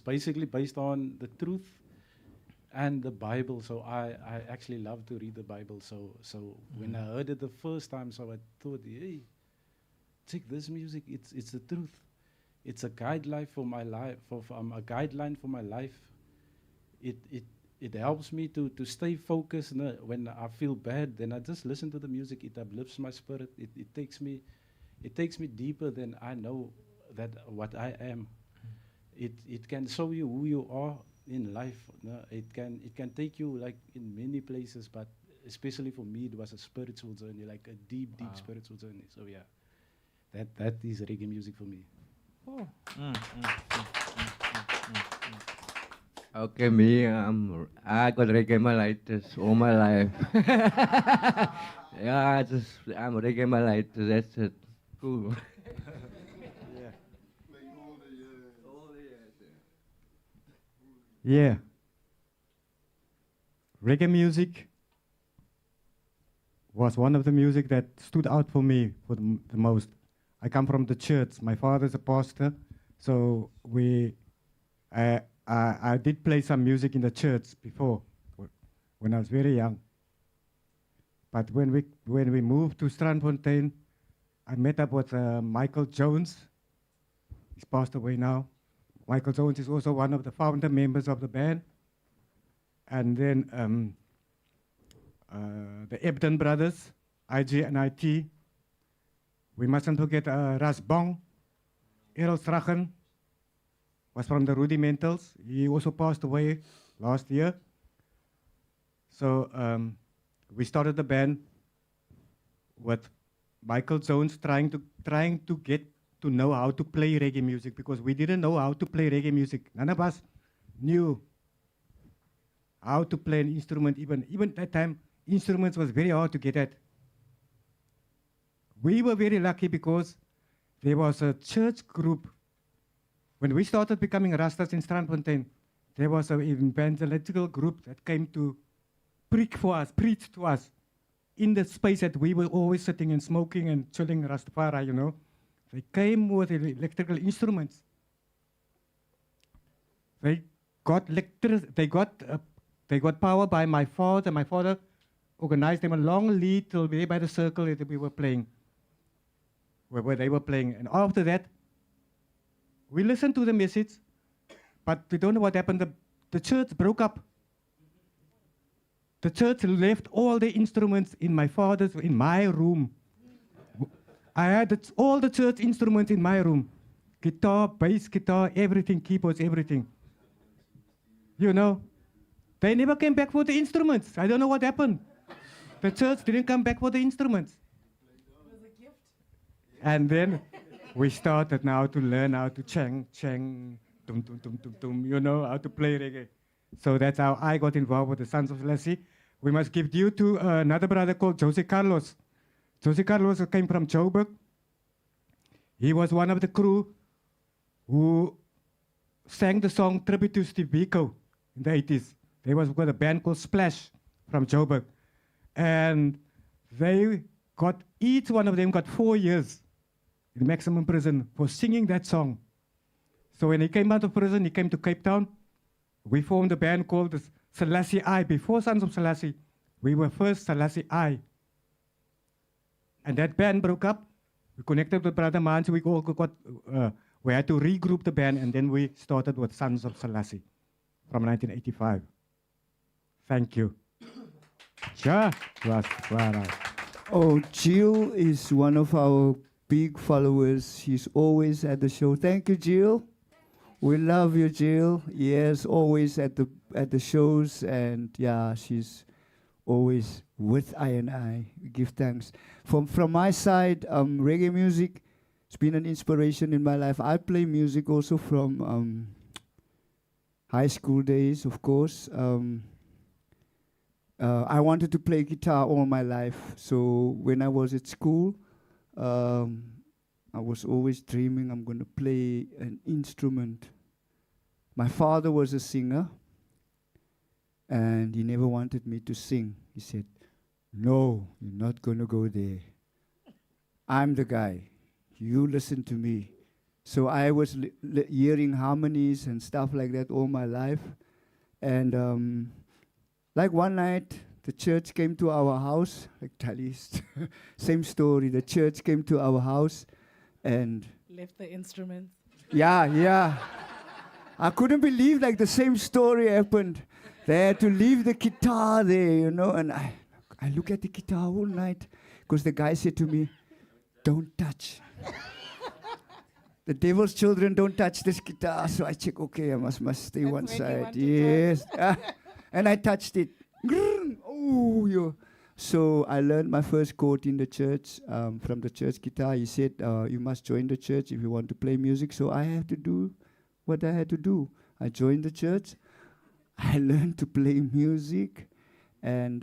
basically based on the truth and the Bible. So I actually love to read the Bible. So when I heard it the first time, so I thought, hey, check this music. It's the truth. It's a guideline for my life. A guideline for my life. It helps me to stay focused. When I feel bad, then I just listen to the music. It uplifts my spirit. It takes me deeper than I know that what I am. It can show you who you are in life. It can take you like in many places, but especially for me, it was a spiritual journey, like a deep spiritual journey. So yeah, that is reggae music for me. Oh. Okay, me, I got reggae my life all my life. Yeah, I'm reggae my life. That's it. Cool. Yeah. Reggae music was one of the music that stood out for me for the most. I come from the church. My father's a pastor, so I did play some music in the church before, when I was very young. But when we moved to Strandfontein, I met up with Michael Jones. He's passed away now. Michael Jones is also one of the founder members of the band. And then the Ebden brothers, IG and IT. We mustn't forget Ras Bong, Errol Strachen, was from the Rudimentals. He also passed away last year. So we started the band with Michael Jones trying to get to know how to play reggae music, because we didn't know how to play reggae music. None of us knew how to play an instrument. Even that time, instruments was very hard to get at. We were very lucky because there was a church group. When we started becoming Rastas in Strandfontein, there was an evangelical group that came to preach to us in the space that we were always sitting and smoking and chilling Rastafari, you know. They came with electrical instruments. They got power by my father. My father organized them a long lead till there by the circle that we were playing, where they were playing. And after that, we listened to the message, but we don't know what happened. The church broke up. The church left all the instruments in my room. I had all the church instruments in my room. Guitar, bass guitar, everything, keyboards, everything. You know, they never came back for the instruments. I don't know what happened. The church didn't come back for the instruments. It was a gift. And then we started now to learn how to chang, tum, tum, tum, tum, tum, you know, how to play reggae. So that's how I got involved with the Sons of Selassie. We must give due to another brother called Jose Carlos. Jose Carlos came from Joburg. He was one of the crew who sang the song Tribute to Steve Biko in the 80s. They was got a band called Splash from Joburg. And each one of them got 4 years in maximum prison for singing that song. So when he came out of prison, he came to Cape Town. We formed a band called the Selassie I. Before Sons of Selassie, we were first Selassie I. And that band broke up. We connected with Brother Mans. We had to regroup the band, and then we started with Sons of Selassie from 1985. Thank you. Oh, Jill is one of our big followers. She's always at the show. Thank you, Jill. We love you, Jill. Yes, always at the shows, and yeah, she's always with I. Give thanks. From my side, reggae music, it's been an inspiration in my life. I play music also from high school days, of course. I wanted to play guitar all my life. So when I was at school, I was always dreaming I'm going to play an instrument. My father was a singer, and he never wanted me to sing. He said, "No, you're not going to go there. I'm the guy. You listen to me." So I was hearing harmonies and stuff like that all my life. And like one night, the church came to our house, like Tali's, same story. The church came to our house and left the instruments. Yeah. I couldn't believe like the same story happened. They had to leave the guitar there, and I look at the guitar all night because the guy said to me, "Don't touch." The devil's children don't touch this guitar. So I check, okay, I must stay one side. Yes. And I touched it. Oh, yo. So I learned my first chord in the church from the church guitar. He said, you must join the church if you want to play music. So I had to do what I had to do. I joined the church. I learned to play music. And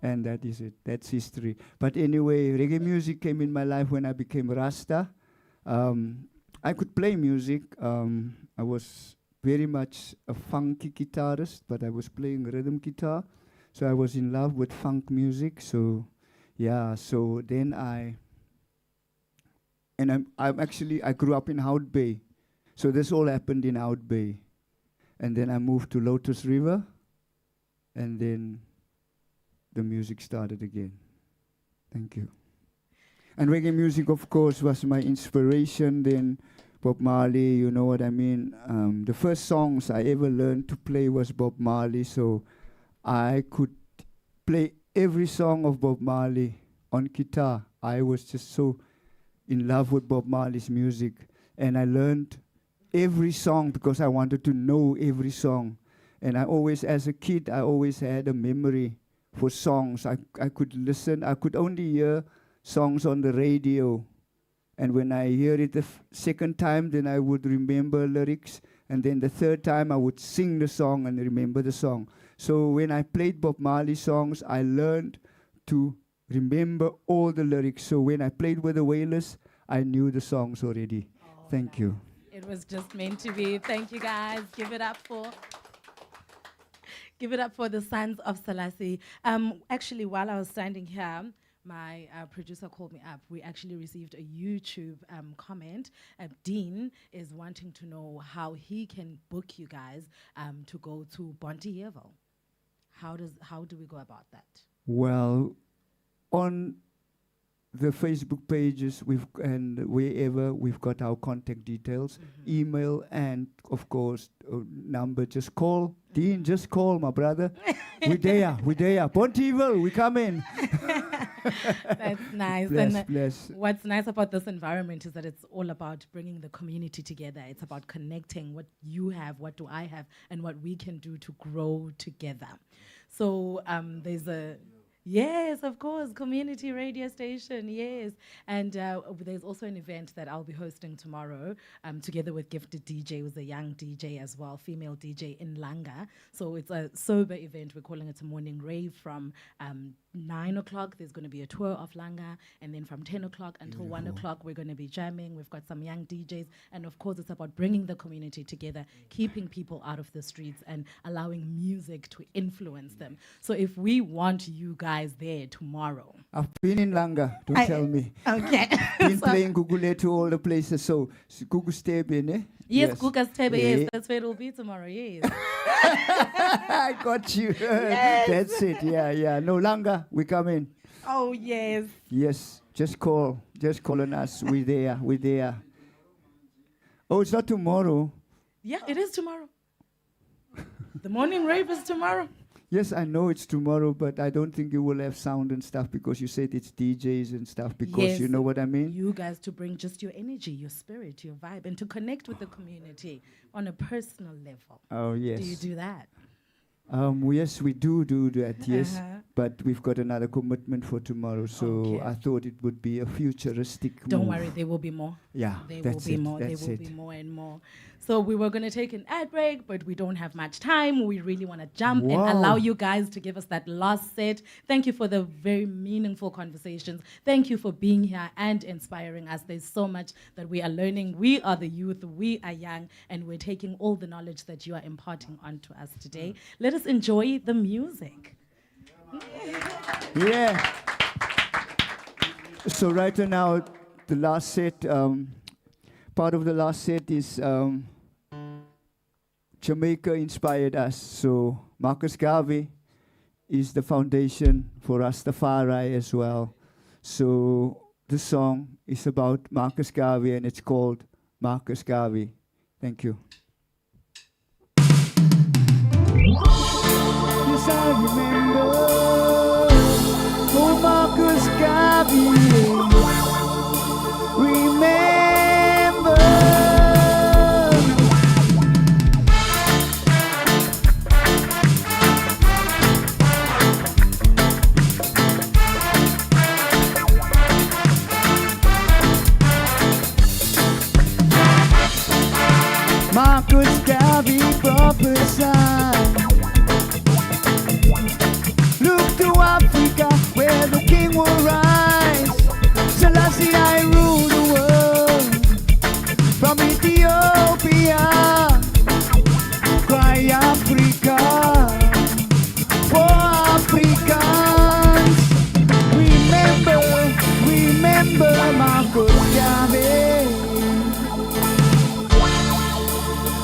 that is it. That's history. But anyway, reggae music came in my life when I became Rasta. I could play music. I was very much a funky guitarist, but I was playing rhythm guitar. So I was in love with funk music. So yeah, so then I grew up in Hout Bay. So this all happened in Hout Bay. And then I moved to Lotus River, and then the music started again. Thank you. And reggae music, of course, was my inspiration. Then Bob Marley, you know what I mean. The first songs I ever learned to play was Bob Marley, so I could play every song of Bob Marley on guitar. I was just so in love with Bob Marley's music, and I learned every song because I wanted to know every song. And I always, as a kid, I always had a memory for songs. I could listen. I could only hear songs on the radio. And when I hear it the second time, then I would remember lyrics. And then the third time, I would sing the song and remember the song. So when I played Bob Marley songs, I learned to remember all the lyrics. So when I played with the Wailers, I knew the songs already. Thank you. It was just meant to be. Thank you, guys. Give it up for the Sons of Selassie. Actually, while I was standing here, my producer called me up. We actually received a YouTube comment. Dean is wanting to know how he can book you guys to go to Bonteheuwel. How do we go about that? Well, on the Facebook pages and wherever we've got our contact details, email, and of course number. Just call Dean. Just call my brother. We're there. Bonteheuwel, we come in. That's nice. Bless. What's nice about this environment is that it's all about bringing the community together. It's about connecting what you have, what do I have, and what we can do to grow together. So there's a Yes, of course. Community radio station. Yes. And there's also an event that I'll be hosting tomorrow together with Gifted DJ, who's a young DJ as well, female DJ in Langa. So it's a sober event. We're calling it a morning rave from 9 o'clock. There's going to be a tour of Langa. And then from 10 o'clock until 1 o'clock, we're going to be jamming. We've got some young DJs. And of course, it's about bringing the community together, keeping people out of the streets and allowing music to influence them. So if we want you guys there tomorrow. I've been in Langa, don't tell me. Okay. Been playing Google to all the places, so Google stay in, eh? Yes, Kuka's Tebe, yes, that's where it'll be tomorrow, yes. I got you. Yes. That's it, yeah. No Langa, we come in. Oh, yes. Yes, just call on us. We're there. Oh, it's not tomorrow. Yeah, it is tomorrow. The morning rave is tomorrow. Yes, I know it's tomorrow, but I don't think you will have sound and stuff because you said it's DJs and stuff because Yes, you know what I mean? You guys to bring just your energy, your spirit, your vibe, and to connect with the community on a personal level. Oh, yes. Do you do that? Yes, we do that, yes. Uh-huh. But we've got another commitment for tomorrow, so Okay. I thought it would be a futuristic Don't move. worry, there will be more. Yeah, There that's will be it, more. There that's will it. be more and more. So we were going to take an ad break, but we don't have much time. We really want to jump and Wow. allow you guys to give us that last set. Thank you for the very meaningful conversations. Thank you for being here and inspiring us. There's so much that we are learning. We are the youth. We are young, and we're taking all the knowledge that you are imparting onto us today. Let us enjoy the music. Yeah. So right now, the last set, part of the last set is Jamaica inspired us. So Marcus Garvey is the foundation for Rastafari as well. So the song is about Marcus Garvey and it's called Marcus Garvey. Thank you. Yes, I remember Marcus Garvey. Remember. Marcus Garvey prophesied. Look to Africa where the king will rise. Selassie, I rule the world. From Ethiopia, cry Africa, for Africans. Remember Marcus Garvey.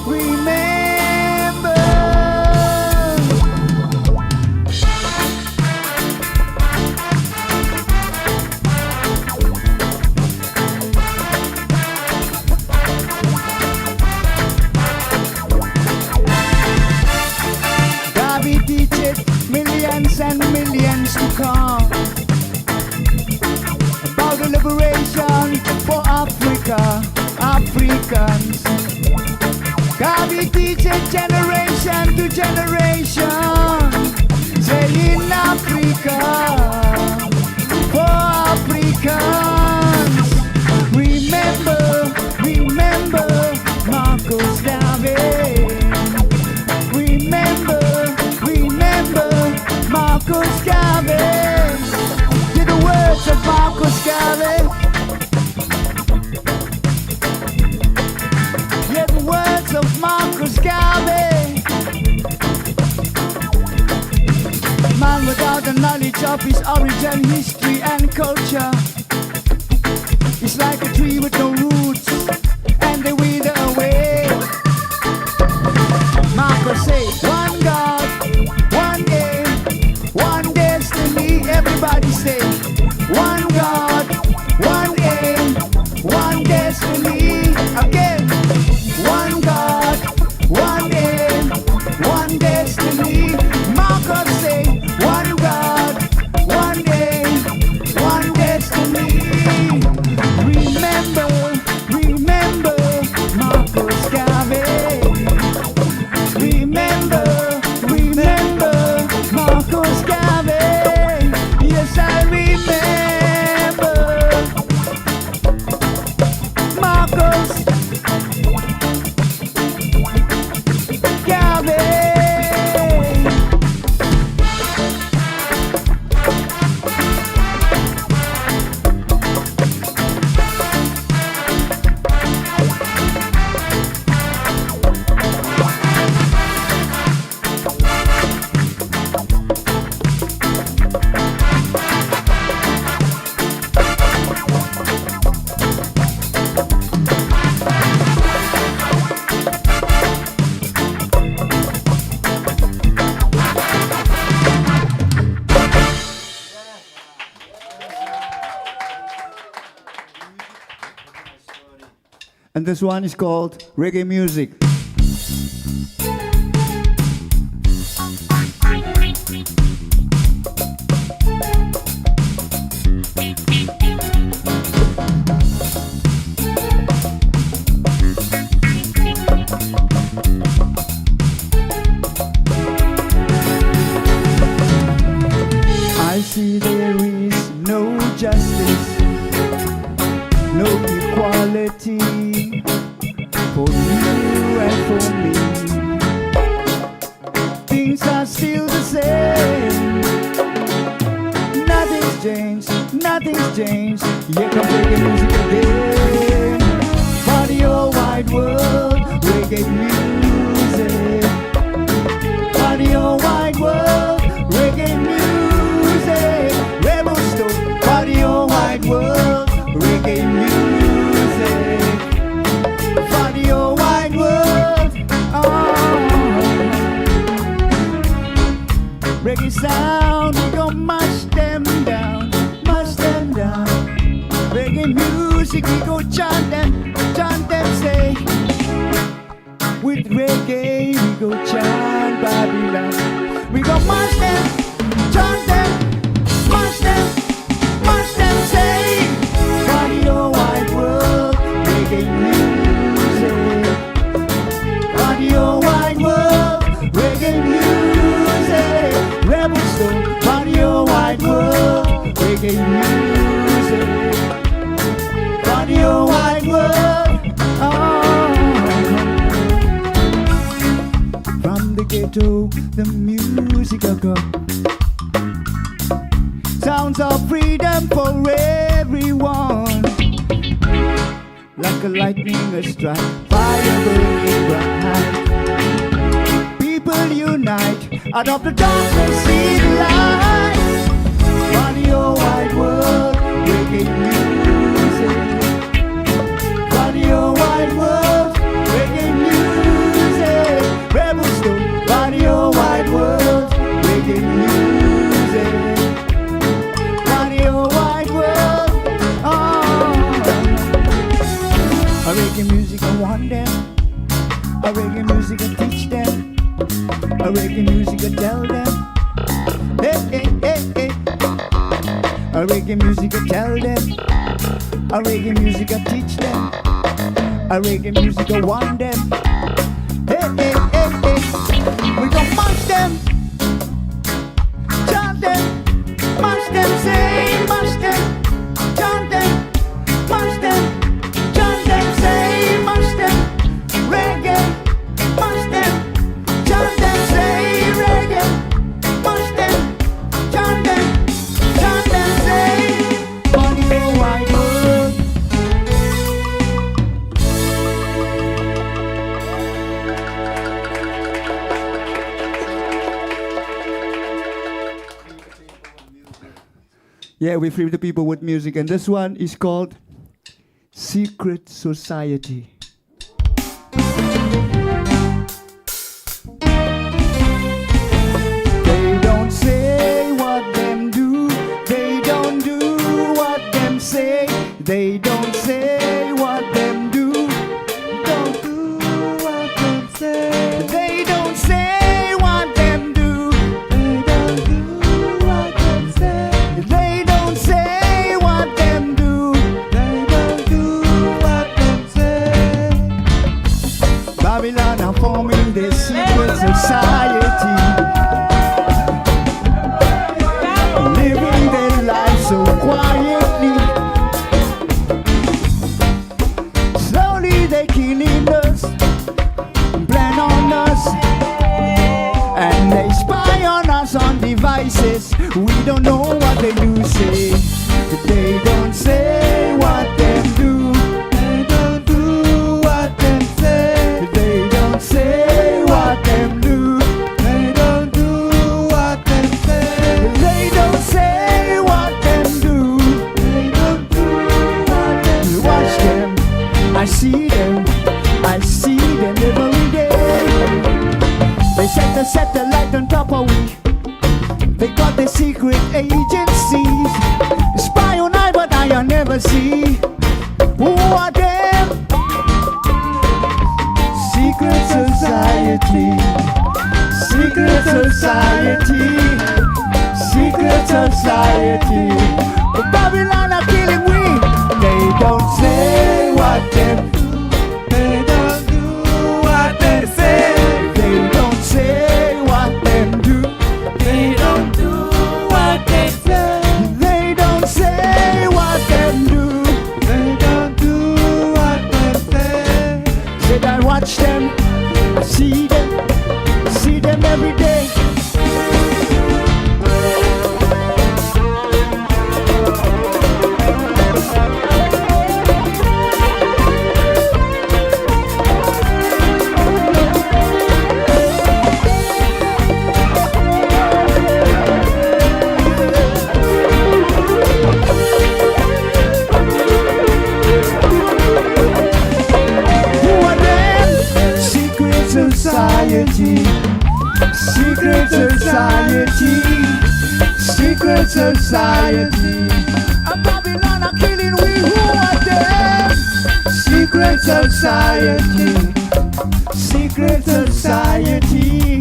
Remember. Garvey teaches millions and millions to come about the liberation for Africa, Africans. Garvey teaches generation to generation, saying Africa, for Africans. Remember Marcus Garvey. Remember Marcus Garvey. Hear the words of Marcus Garvey. Hear the words of Marcus Garvey. Man without the knowledge of his origin, history and culture is like a tree with no roots and they wither away. Marcus say, one God, one aim, one destiny. Everybody say, one God, one aim, one destiny. Again, one God, one aim, one destiny. Marcus say, one God, one aim, one destiny. And this one is called Reggae Music. I see there is no justice, no equality for you and for me. Things are still the same. Nothing's changed, nothing's changed. Here comes reggae music again. For the whole wide world, reggae music. For the whole wide world, reggae music. Rebel stone, for the whole wide world, reggae music. For the whole wide world, reggae sound, we gon' mash them down, mash them down. Reggae music, we go chant them, say. With reggae, we go chant Babylon. We go mash them, chant them, mash them, say. For the whole wide world, reggae music. For the whole wide world, reggae music. Rebel stone, for the whole wide world, reggae music. For the whole wide world, From the ghetto, the music will come. Sounds of freedom for everyone. Like a lightning a strike, fire burning bright. People unite, out of the darkness see the light. For the whole wide world, reggae music. For the whole wide world, reggae music. Rebel stone, for the whole wide world, reggae music. For the whole wide world, a reggae music I want them. A reggae music I teach them. A reggae music I tell them. Hey, hey, hey, hey. A reggae music I tell them. A reggae music I teach them. A reggae music I want them. Hey, hey, hey, hey. We gon' mash them, chant them, mash them, say, mash them, chant them, mash them, chant them, say, mash them, reggae, mash them, chant them, say, reggae, mash them, chant them, say, for the whole wide world. Yeah, we free the people with music, and this one is called Secret Society. They don't say what them do, they don't do what them say. They don't say what them do, don't do what them say. They don't say what them do, they don't do what them say. They don't say what them do, they don't do what them say. Babylon are forming this secret society, living their lives so quietly. Slowly they killing us, plan on us, and they spy on us on devices. We don't know what they do say. They don't say what them do, they don't do what them say. They don't say what them do, they don't do what them say. They don't say what them do, they don't do what them say. Watch them, I see them every day. They set the satellite on top of we. They got the secret agencies, spy on I, but I never see. Who are them? society. Secret society. Babylon are killing we. They don't say what them do. They don't do what they say. They don't say what them do. They don't do what they say. They don't say what them do. They don't do what them say. Said I watch them, I see them every day. Society, secret society, secret society. A Babylon are killing we, who are them? Secret society, secret society,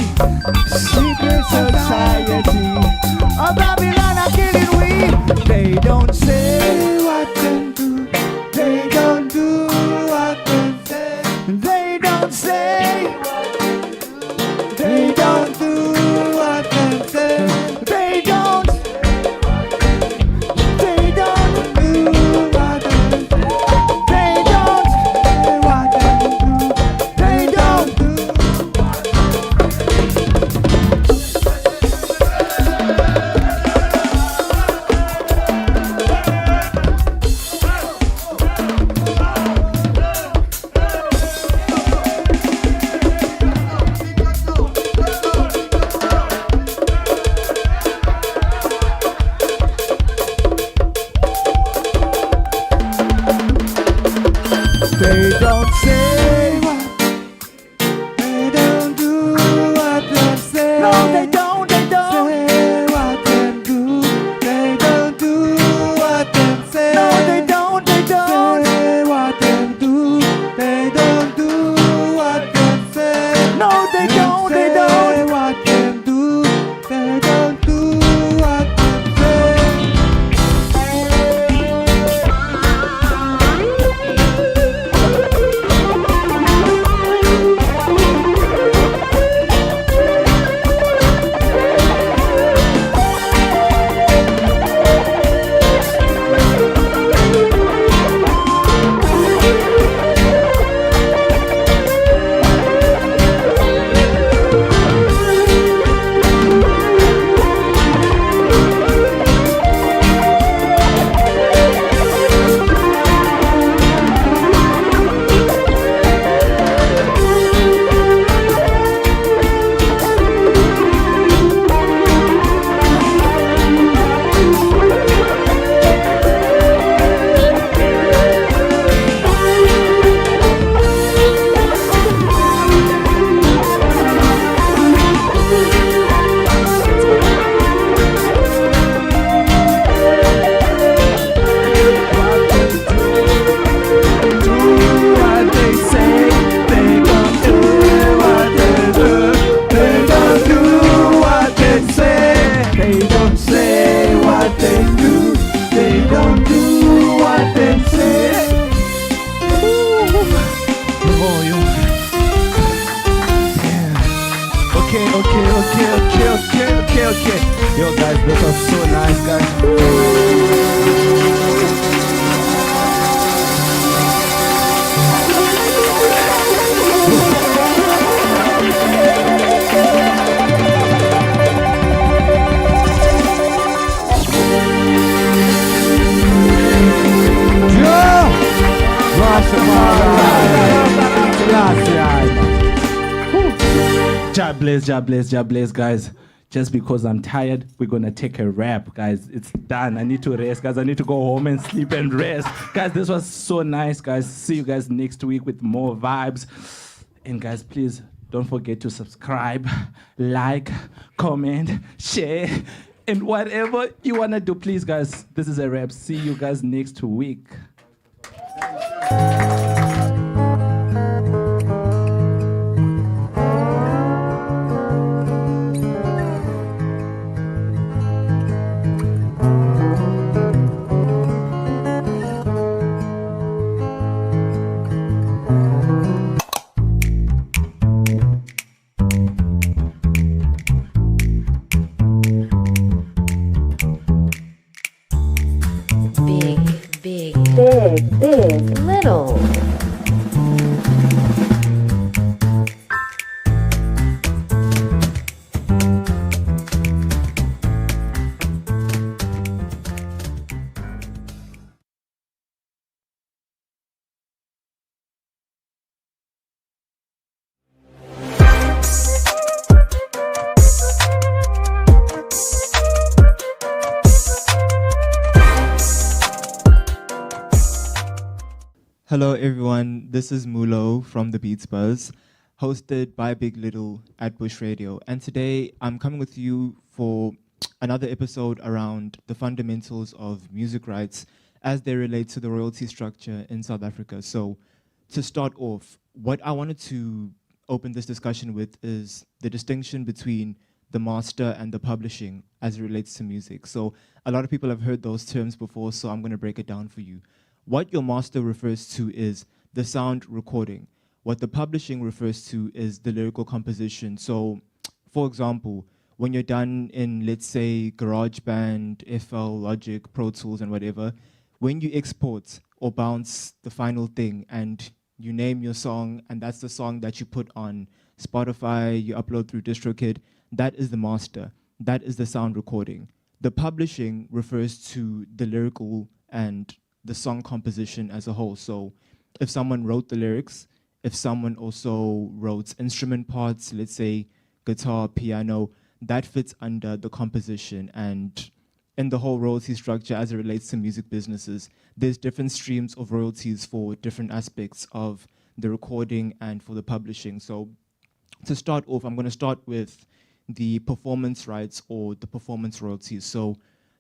secret society. A Babylon are killing we. They don't say what them do. They don't do what them say. They don't say. They don't do what them say. They don't. They don't do what them say. They don't say what them do. They don't do. They don't say what, they don't do what they say. No, they don't say what they do. They don't do what they say. No, they don't say what they do. They don't do what they say. No, they don't say what they do. They don't do what they say. Okay. Yo, guys, this was so nice, guys. God bless, guys. Just because I'm tired, we're gonna take a wrap, guys. It's done. I need to rest, guys. I need to go home and sleep and rest. Guys, this was so nice, guys. See you guys next week with more vibes. And guys, please don't forget to subscribe, like, comment, share, and whatever you wanna do, please, guys. This is a wrap. See you guys next week. big, little. Hello everyone, this is Mulo from the Beats Buzz, hosted by Big Little at Bush Radio. And today I'm coming with you for another episode around the fundamentals of music rights as they relate to the royalty structure in South Africa. So to start off, what I wanted to open this discussion with is the distinction between the master and the publishing as it relates to music. So a lot of people have heard those terms before, so I'm going to break it down for you. What your master refers to is the sound recording. What the publishing refers to is the lyrical composition. So, for example, when you're done in, let's say, GarageBand, FL, Logic, Pro Tools, and whatever, when you export or bounce the final thing and you name your song, and that's the song that you put on Spotify, you upload through DistroKid, that is the master. That is the sound recording. The publishing refers to the lyrical and the song composition as a whole. So if someone wrote the lyrics, if someone also wrote instrument parts, let's say guitar, piano, that fits under the composition. And in the whole royalty structure as it relates to music businesses, there's different streams of royalties for different aspects of the recording and for the publishing. So to start off, I'm going to start with the performance rights or the performance royalties. So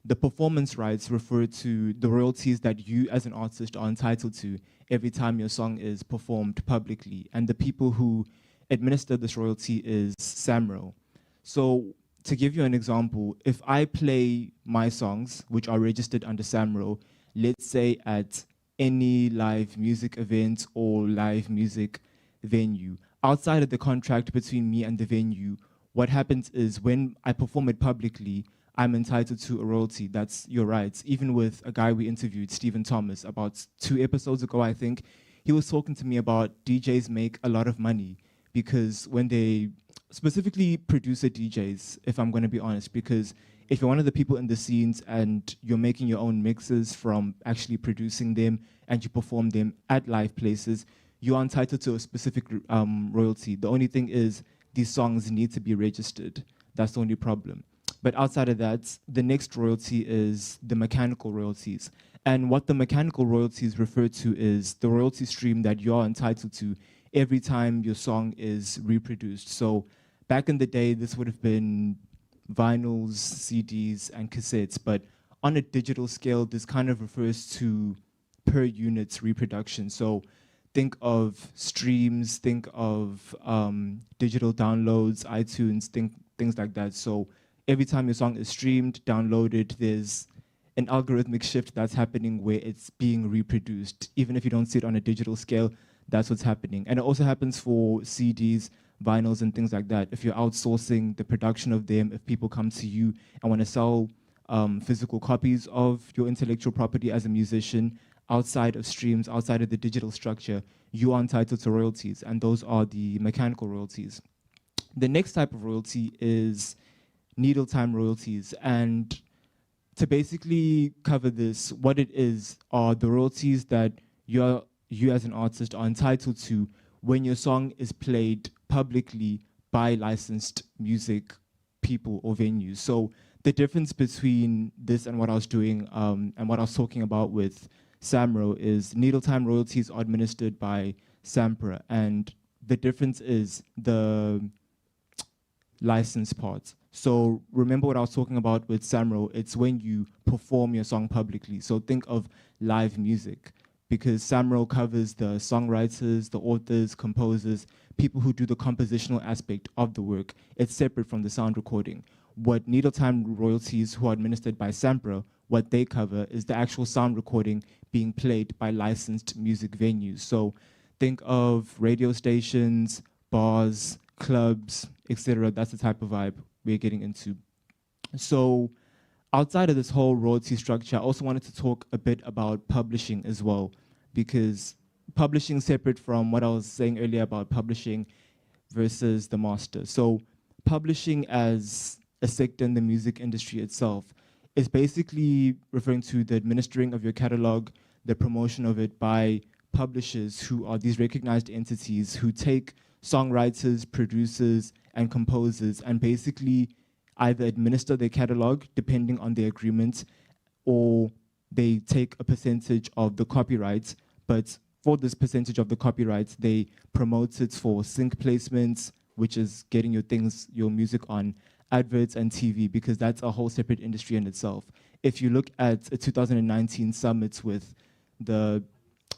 the performance rights refer to the royalties that you as an artist are entitled to every time your song is performed publicly. And the people who administer this royalty is SAMRO. So to give you an example, if I play my songs, which are registered under SAMRO, let's say at any live music event or live music venue, outside of the contract between me and the venue, what happens is when I perform it publicly, I'm entitled to a royalty. That's your rights. Even with a guy we interviewed, Stephen Thomas, about 2 episodes ago, I think, he was talking to me about DJs make a lot of money because when they, specifically producer DJs, if I'm going to be honest, because if you're one of the people in the scenes and you're making your own mixes from actually producing them and you perform them at live places, you are entitled to a specific royalty. The only thing is these songs need to be registered. That's the only problem. But outside of that, the next royalty is the mechanical royalties. And what the mechanical royalties refer to is the royalty stream that you're entitled to every time your song is reproduced. So back in the day, this would have been vinyls, CDs, and cassettes. But on a digital scale, this kind of refers to per units reproduction. So think of streams, think of digital downloads, iTunes, things like that. So every time your song is streamed, downloaded, there's an algorithmic shift that's happening where it's being reproduced. Even if you don't see it on a digital scale, that's what's happening. And it also happens for CDs, vinyls, and things like that. If you're outsourcing the production of them, if people come to you and want to sell physical copies of your intellectual property as a musician, outside of streams, outside of the digital structure, you are entitled to royalties, and those are the mechanical royalties. The next type of royalty is needle time royalties, and to basically cover this, what it is are the royalties that you as an artist are entitled to when your song is played publicly by licensed music people or venues. So the difference between this and what I was doing and what I was talking about with SAMRO is needle time royalties are administered by SAMPRA, and the difference is the license part. So remember what I was talking about with SAMRO, it's when you perform your song publicly. So think of live music, because SAMRO covers the songwriters, the authors, composers, people who do the compositional aspect of the work. It's separate from the sound recording. What needle time royalties, who are administered by SAMPRA, what they cover is the actual sound recording being played by licensed music venues. So think of radio stations, bars, clubs, etc. That's the type of vibe we're getting into. So outside of this whole royalty structure, I also wanted to talk a bit about publishing as well, because publishing is separate from what I was saying earlier about publishing versus the master. So publishing as a sector in the music industry itself is basically referring to the administering of your catalog, the promotion of it by publishers who are these recognized entities who take songwriters, producers, and composers and basically either administer their catalog depending on their agreement, or they take a percentage of the copyright, but for this percentage of the copyright, they promote it for sync placements, which is getting your music on adverts and TV, because that's a whole separate industry in itself. If you look at a 2019 summit with the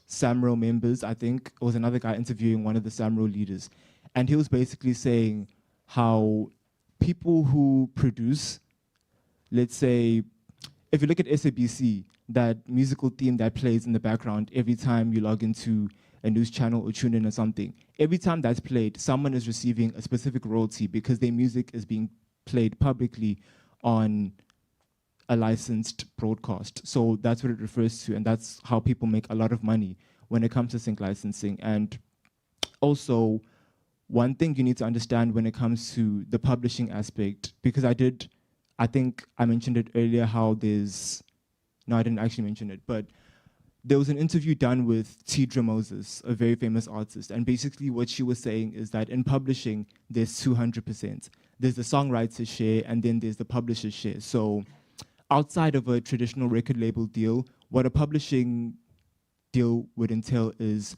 SAMRO members, I think it was another guy interviewing one of the SAMRO leaders, and he was basically saying how people who produce, let's say, if you look at SABC, that musical theme that plays in the background every time you log into a news channel or tune in or something, every time that's played, someone is receiving a specific royalty because their music is being played publicly on a licensed broadcast. So that's what it refers to, and that's how people make a lot of money when it comes to sync licensing. And also, one thing you need to understand when it comes to the publishing aspect, because I think I mentioned it earlier how no, I didn't actually mention it, but there was an interview done with Tidra Moses, a very famous artist, and basically what she was saying is that in publishing, there's 200%. There's the songwriter's share, and then there's the publisher's share. So outside of a traditional record label deal, what a publishing deal would entail is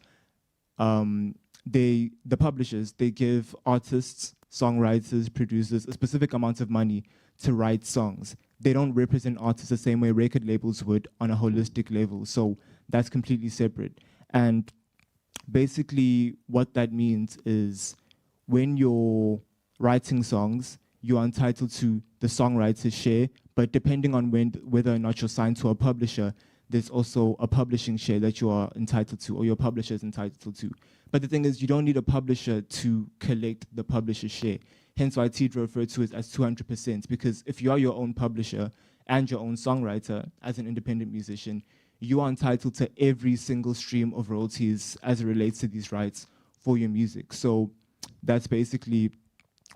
the publishers, they give artists, songwriters, producers a specific amount of money to write songs. They don't represent artists the same way record labels would on a holistic level. So that's completely separate. And basically what that means is when you're writing songs, you're entitled to the songwriter's share, but depending on whether or not you're signed to a publisher, there's also a publishing share that you are entitled to, or your publisher is entitled to. But the thing is, you don't need a publisher to collect the publisher's share. Hence why Tidra referred to it as 200%, because if you are your own publisher and your own songwriter as an independent musician, you are entitled to every single stream of royalties as it relates to these rights for your music. So that's basically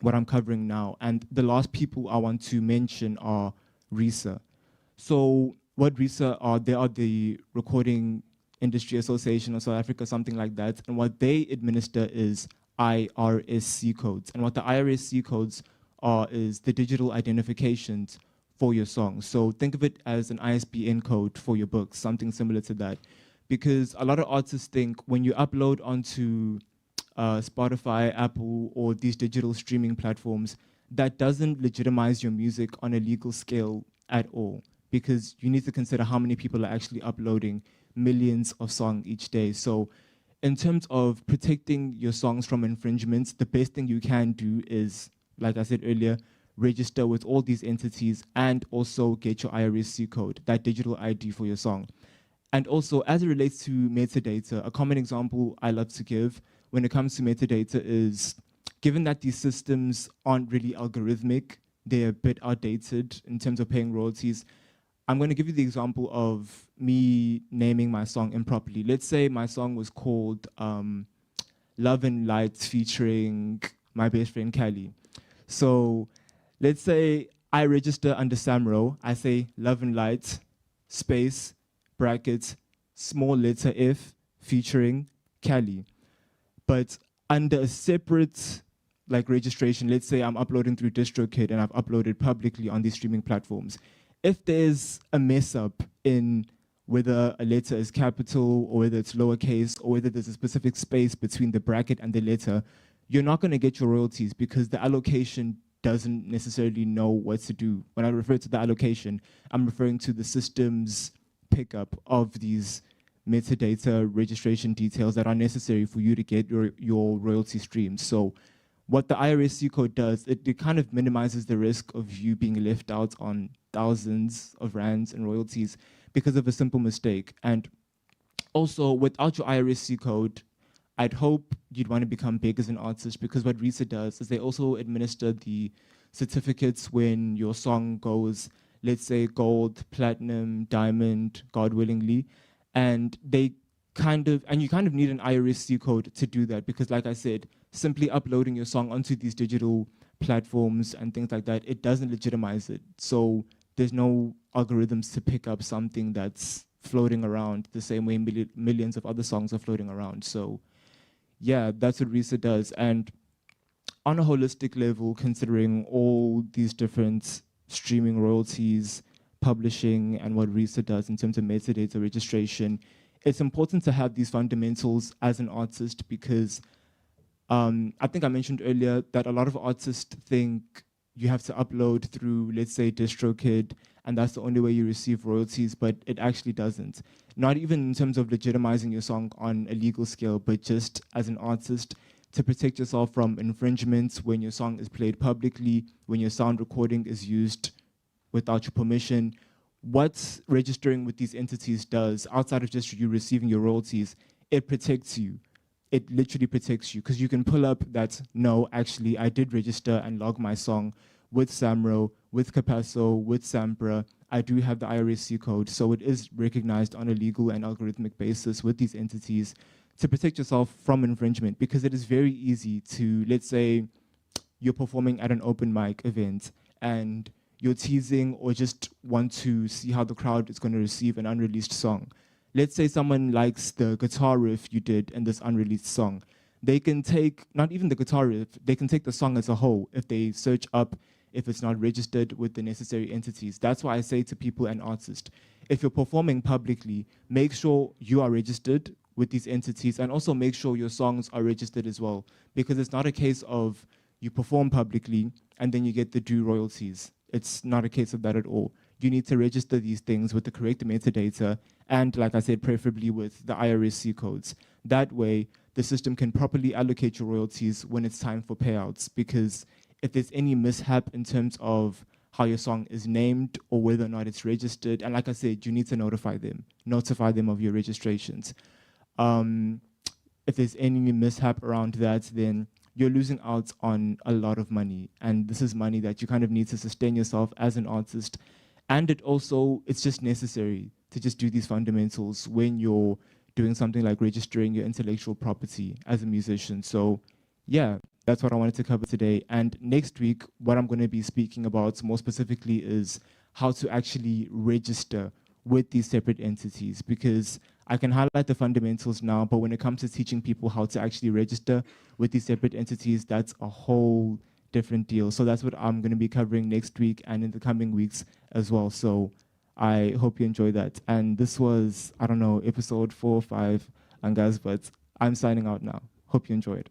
what I'm covering now. And the last people I want to mention are RISA. So what RISA are, they are the Recording Industry Association of South Africa, something like that. And what they administer is IRSC codes. And what the IRSC codes are is the digital identifications for your songs. So think of it as an ISBN code for your books, something similar to that. Because a lot of artists think when you upload onto Spotify, Apple, or these digital streaming platforms, that doesn't legitimize your music on a legal scale at all, because you need to consider how many people are actually uploading millions of songs each day. So in terms of protecting your songs from infringements, the best thing you can do is, like I said earlier, register with all these entities and also get your IRSC code, that digital ID for your song. And also, as it relates to metadata, a common example I love to give when it comes to metadata is, given that these systems aren't really algorithmic, they're a bit outdated in terms of paying royalties. I'm going to give you the example of me naming my song improperly. Let's say my song was called Love and Lights featuring my best friend Kelly. So let's say I register under SAMRO. I say Love and Lights, space, brackets, small letter F featuring Kelly. But under a separate registration, let's say I'm uploading through DistroKid and I've uploaded publicly on these streaming platforms. If there's a mess up in whether a letter is capital or whether it's lowercase or whether there's a specific space between the bracket and the letter, you're not going to get your royalties because the allocation doesn't necessarily know what to do. When I refer to the allocation, I'm referring to the system's pickup of these metadata registration details that are necessary for you to get your royalty streams. So what the IRSC code does, it kind of minimizes the risk of you being left out on thousands of rands in royalties because of a simple mistake. And also, without your IRSC code, I'd hope you'd want to become big as an artist, because what RISA does is they also administer the certificates when your song goes let's say gold, platinum, diamond, God willingly. And they you kind of need an IRSC code to do that, because like I said, simply uploading your song onto these digital platforms and things like that, it doesn't legitimize it. So there's no algorithms to pick up something that's floating around the same way millions of other songs are floating around. So yeah, that's what RISA does. And on a holistic level, considering all these different streaming royalties, publishing, and what RISA does in terms of metadata registration, it's important to have these fundamentals as an artist, because I think I mentioned earlier that a lot of artists think you have to upload through, let's say, DistroKid, and that's the only way you receive royalties, but it actually doesn't. Not even in terms of legitimizing your song on a legal scale, but just as an artist, to protect yourself from infringements when your song is played publicly, when your sound recording is used without your permission. What registering with these entities does, outside of just you receiving your royalties, it protects you. It literally protects you, because you can pull up that, no, actually, I did register and log my song with Samro, with Capasso, with Sampra. I do have the IRSC code, so it is recognized on a legal and algorithmic basis with these entities to protect yourself from infringement, because it is very easy to, let's say, you're performing at an open mic event and you're teasing or just want to see how the crowd is going to receive an unreleased song. Let's say someone likes the guitar riff you did in this unreleased song. They can take, not even the guitar riff, they can take the song as a whole if they search up if it's not registered with the necessary entities. That's why I say to people and artists, if you're performing publicly, make sure you are registered with these entities, and also make sure your songs are registered as well, because it's not a case of you perform publicly and then you get the due royalties. It's not a case of that at all. You need to register these things with the correct metadata, and like I said, preferably with the IRSC codes. That way, the system can properly allocate your royalties when it's time for payouts, because if there's any mishap in terms of how your song is named or whether or not it's registered, and like I said, you need to notify them of your registrations. If there's any mishap around that, then you're losing out on a lot of money. And this is money that you kind of need to sustain yourself as an artist. And it's just necessary to just do these fundamentals when you're doing something like registering your intellectual property as a musician. So yeah, that's what I wanted to cover today. And next week, what I'm going to be speaking about more specifically is how to actually register with these separate entities, because I can highlight the fundamentals now, but when it comes to teaching people how to actually register with these separate entities, that's a whole different deal. So that's what I'm going to be covering next week and in the coming weeks as well. So I hope you enjoy that. And this was, I don't know, episode 4 or 5, Angas, but I'm signing out now. Hope you enjoyed.